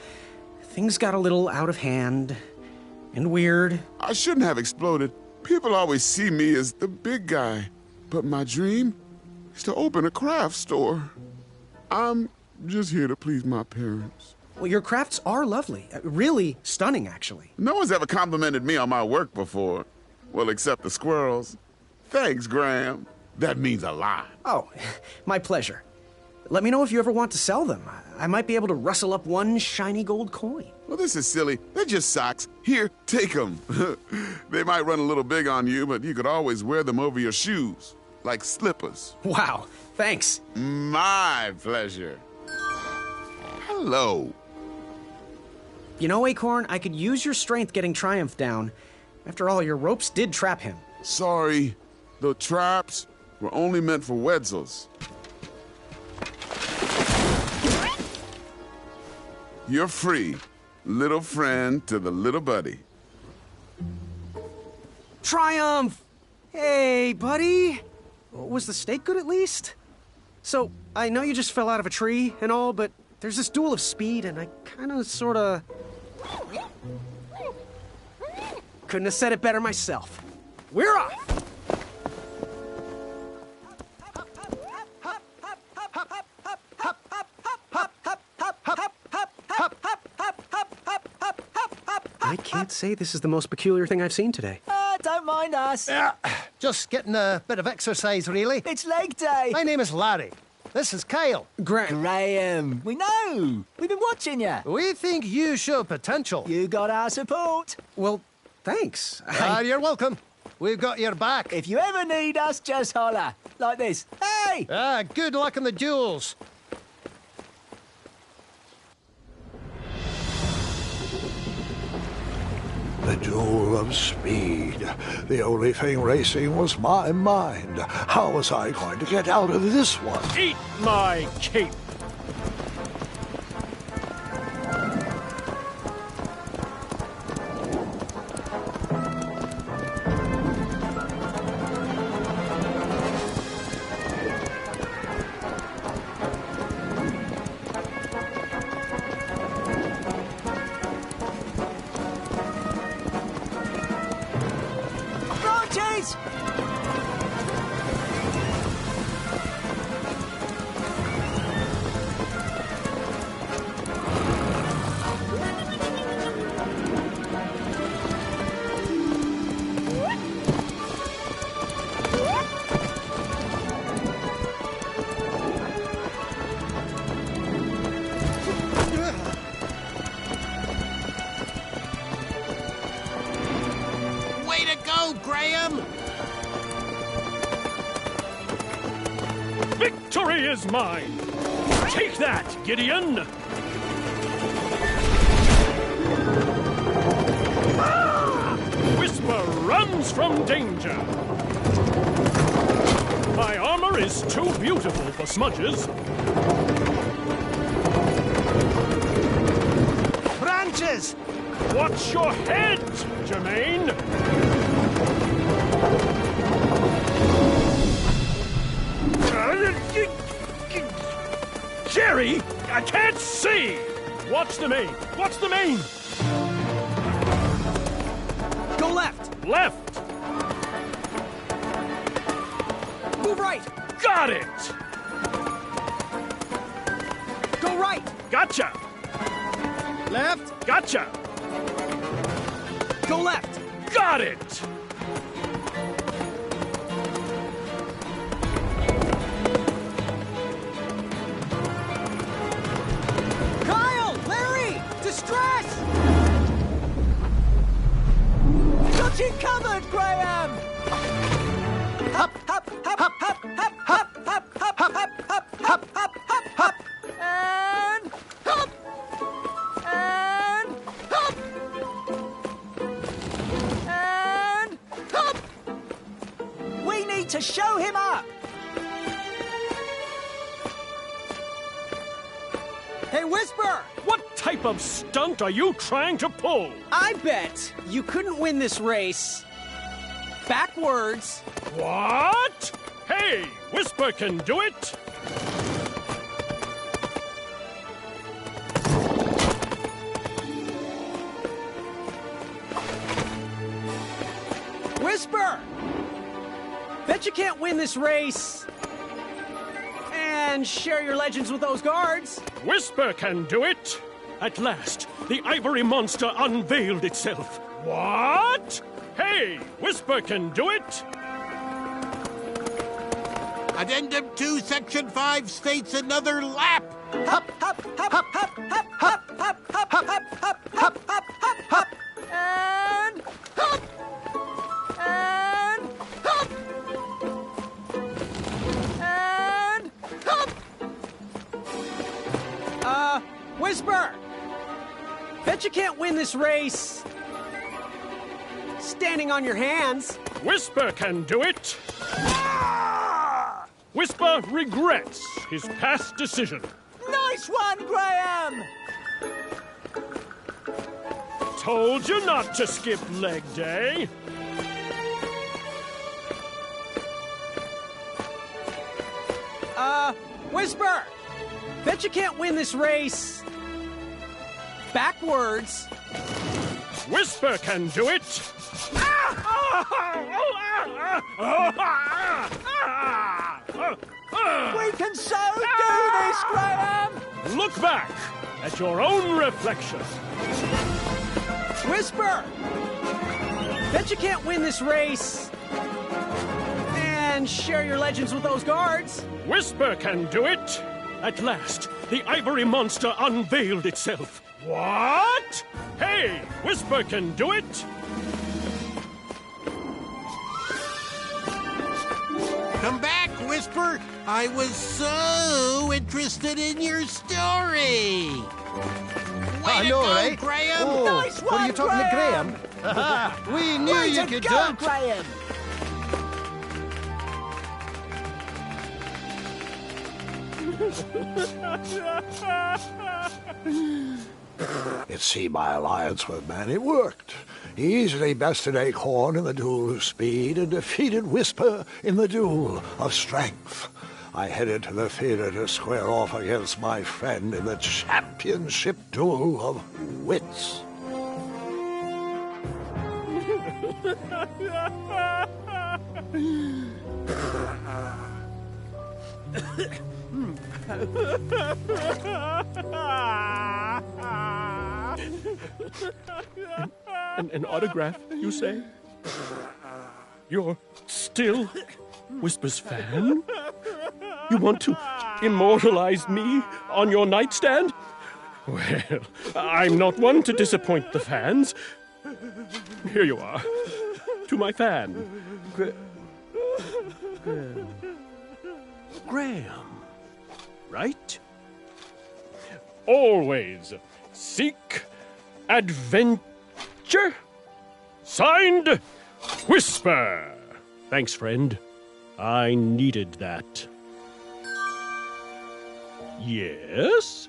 Things got a little out of hand and weird. I shouldn't have exploded. People always see me as the big guy. But my dream, is to open a craft store. I'm just here to please my parents. Well, your crafts are lovely. Really stunning, actually. No one's ever complimented me on my work before. Well, except the squirrels. Thanks, Graham. That means a lot. Oh, my pleasure. Let me know if you ever want to sell them. I might be able to rustle up one shiny gold coin. Well, this is silly. They're just socks. Here, take them. They might run a little big on you, but you could always wear them over your shoes, like slippers. Wow, thanks. My pleasure. Hello. You know, Acorn, I could use your strength getting Triumph down. After all, your ropes did trap him. Sorry. The traps were only meant for Wetzels. You're free, little friend to the little buddy. Triumph! Hey, buddy! Was the steak good at least? So, I know you just fell out of a tree and all, but there's this duel of speed, and I kinda sorta... couldn't have said it better myself. We're off! I can't say this is the most peculiar thing I've seen today. Don't mind us. Yeah, just getting a bit of exercise, really. It's leg day. My name is Larry. This is Kyle. Graham. We know. We've been watching you. We think you show potential. You got our support. Well, thanks. You're welcome. We've got your back. If you ever need us, just holler. Like this. Hey! Good luck in the duels. The duel of speed. The only thing racing was my mind. How was I going to get out of this one? Eat my cape! Branches! Way to go, Graham! Victory is mine! Take that, Gideon! Whisper runs from danger! My armor is too beautiful for smudges. Branches! Watch your head, Jermaine! Jerry, I can't see! Watch the main! Watch the main! Go left! Left! Move right! Got it! Go right! Gotcha! Left! Gotcha! Go left! Got it! Kyle! Larry! Distress! Got you covered, Graham! Hop, hop, hop, hop, hop, hop, hop, hop, hop, hop, hop, hop, hop, hop, hop, And hop! And hop! And hop! We need to show him up! Hey, Whisper! What type of stunt are you trying to pull? I bet you couldn't win this race backwards. What? Hey, Whisper can do it! Whisper! Bet you can't win this race And share your legends with those guards. Whisper can do it! At last, the ivory monster unveiled itself. What? Hey, Whisper can do it! Addendum 2, Section 5 states another lap. Hop, hop, hop, hop, hop, hop, hop, hop, hop, hop, hop, hop, hop, hop, hop, and hop, and hop, and hop. Whisper! Bet you can't win this race standing on your hands. Whisper can do it! Whisper regrets his past decision. Nice one, Graham! Told you not to skip leg day. Whisper! Bet you can't win this race backwards. Whisper can do it! We can so do this, Graham! Look back at your own reflection. Whisper! Bet you can't win this race and share your legends with those guards. Whisper can do it! At last, the ivory monster unveiled itself. What? Hey, Whisper can do it! Come back, Whisper. I was so interested in your story. I know, right? Graham. Oh, Nice what are you one, talking Graham! to Graham? We knew Way you to could go, do it. Graham! It seemed my alliance with man, it worked. He easily bested Acorn in the duel of speed and defeated Whisper in the duel of strength. I headed to the theater to square off against my friend in the championship duel of wits. An autograph, you say? You're still Whisper's fan? You want to immortalize me on your nightstand? Well, I'm not one to disappoint the fans. Here you are. To my fan. Graham. Right? Always seek adventure. Signed, Whisper. Thanks, friend. I needed that. Yes?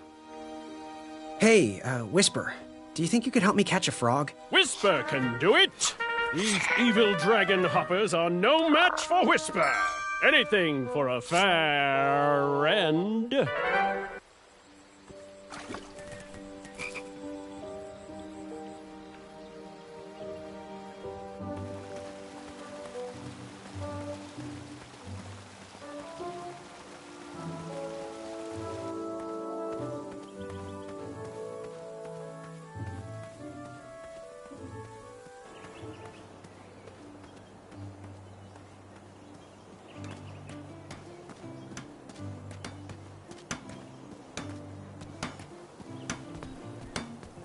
Hey, Whisper, do you think you could help me catch a frog? Whisper can do it. These evil dragon hoppers are no match for Whisper. Anything for a friend.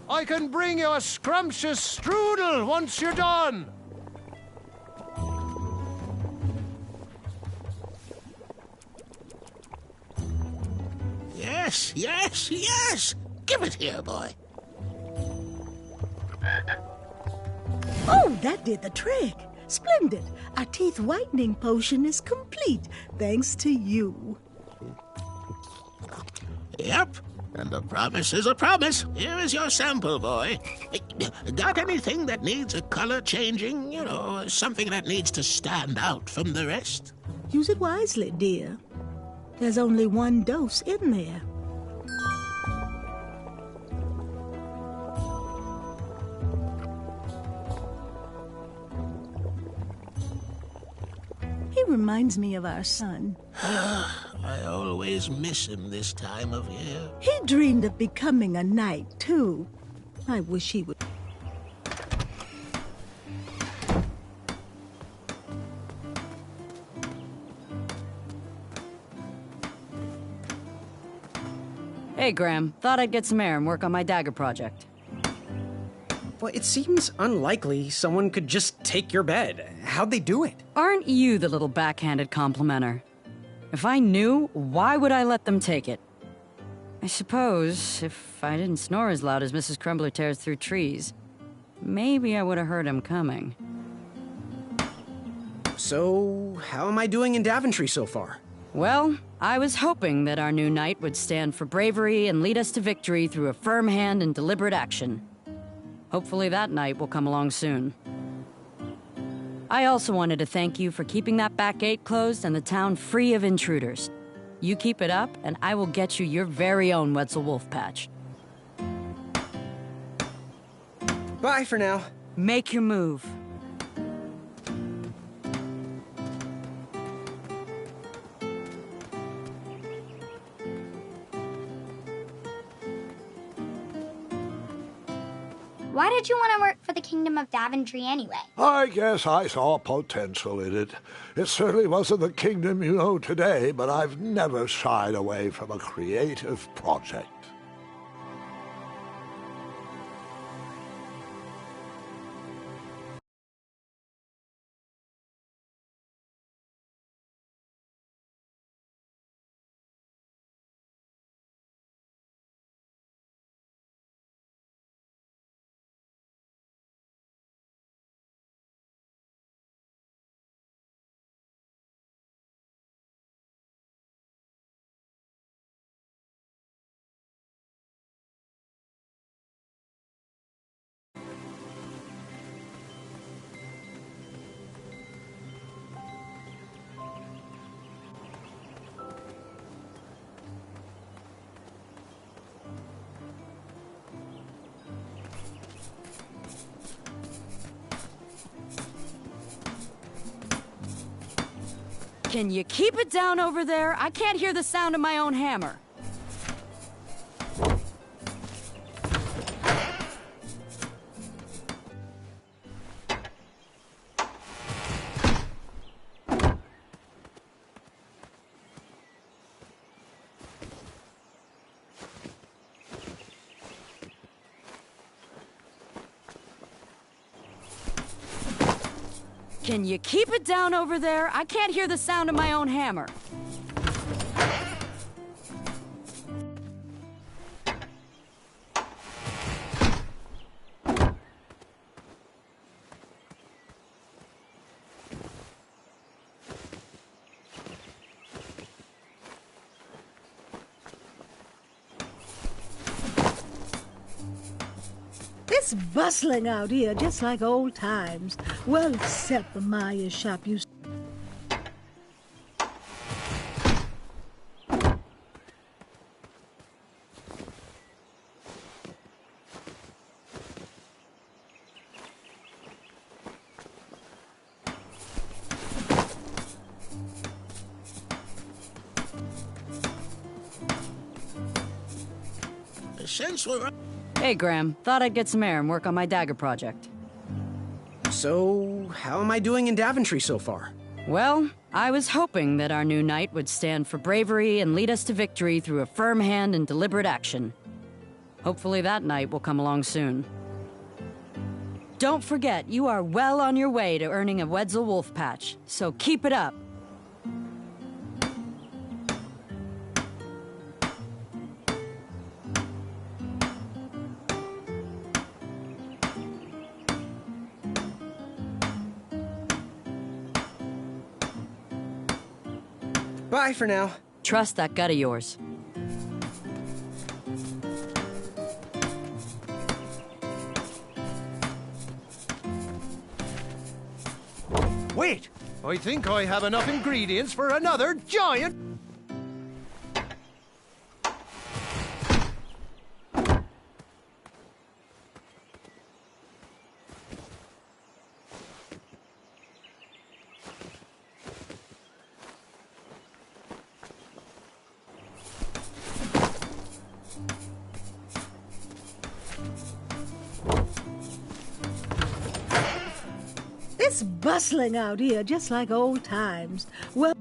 I can bring you a scrumptious strudel once you're done. Yes, yes, yes. Give it here, boy. Oh, that did the trick. Splendid. Our teeth whitening potion is complete, thanks to you. Yep. And a promise is a promise. Here is your sample, boy. Got anything that needs a color changing? You know, something that needs to stand out from the rest? Use it wisely, dear. There's only one dose in there. He reminds me of our son. I always miss him this time of year. He dreamed of becoming a knight, too. I wish he would. Hey, Graham. Thought I'd get some air and work on my dagger project. Well, it seems unlikely someone could just take your bed. How'd they do it? Aren't you the little backhanded complimenter? If I knew, why would I let them take it? I suppose if I didn't snore as loud as Mrs. Crumbler tears through trees, maybe I would have heard him coming. So, how am I doing in Daventry so far? Well, I was hoping that our new knight would stand for bravery and lead us to victory through a firm hand and deliberate action. Hopefully that night will come along soon. I also wanted to thank you for keeping that back gate closed and the town free of intruders. You keep it up, and I will get you your very own Wetzel Wolf patch. Bye for now. Make your move. Why did you want to work for the Kingdom of Daventry anyway? I guess I saw potential in it. It certainly wasn't the kingdom you know today, but I've never shied away from a creative project. Can you keep it down over there? I can't hear the sound of my own hammer. Can you keep it down over there? I can't hear the sound of my own hammer. It's bustling out here, just like old times. Well, except the Maya shop used. Since we're... Hey, Graham. Thought I'd get some air and work on my dagger project. So, how am I doing in Daventry so far? Well, I was hoping that our new knight would stand for bravery and lead us to victory through a firm hand and deliberate action. Hopefully that night will come along soon. Don't forget, you are well on your way to earning a Wetzel Wolf patch, so keep it up. Bye for now. Trust that gut of yours. Wait! I think I have enough ingredients for another giant... It's bustling out here, just like old times. Well...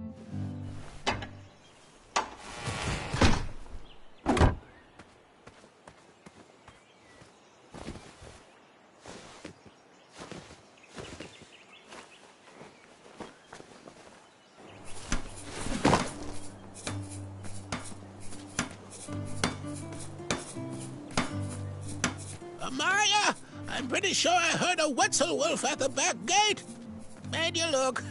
Maya, I'm pretty sure I heard a Wetzel wolf at the back gate. Made you look.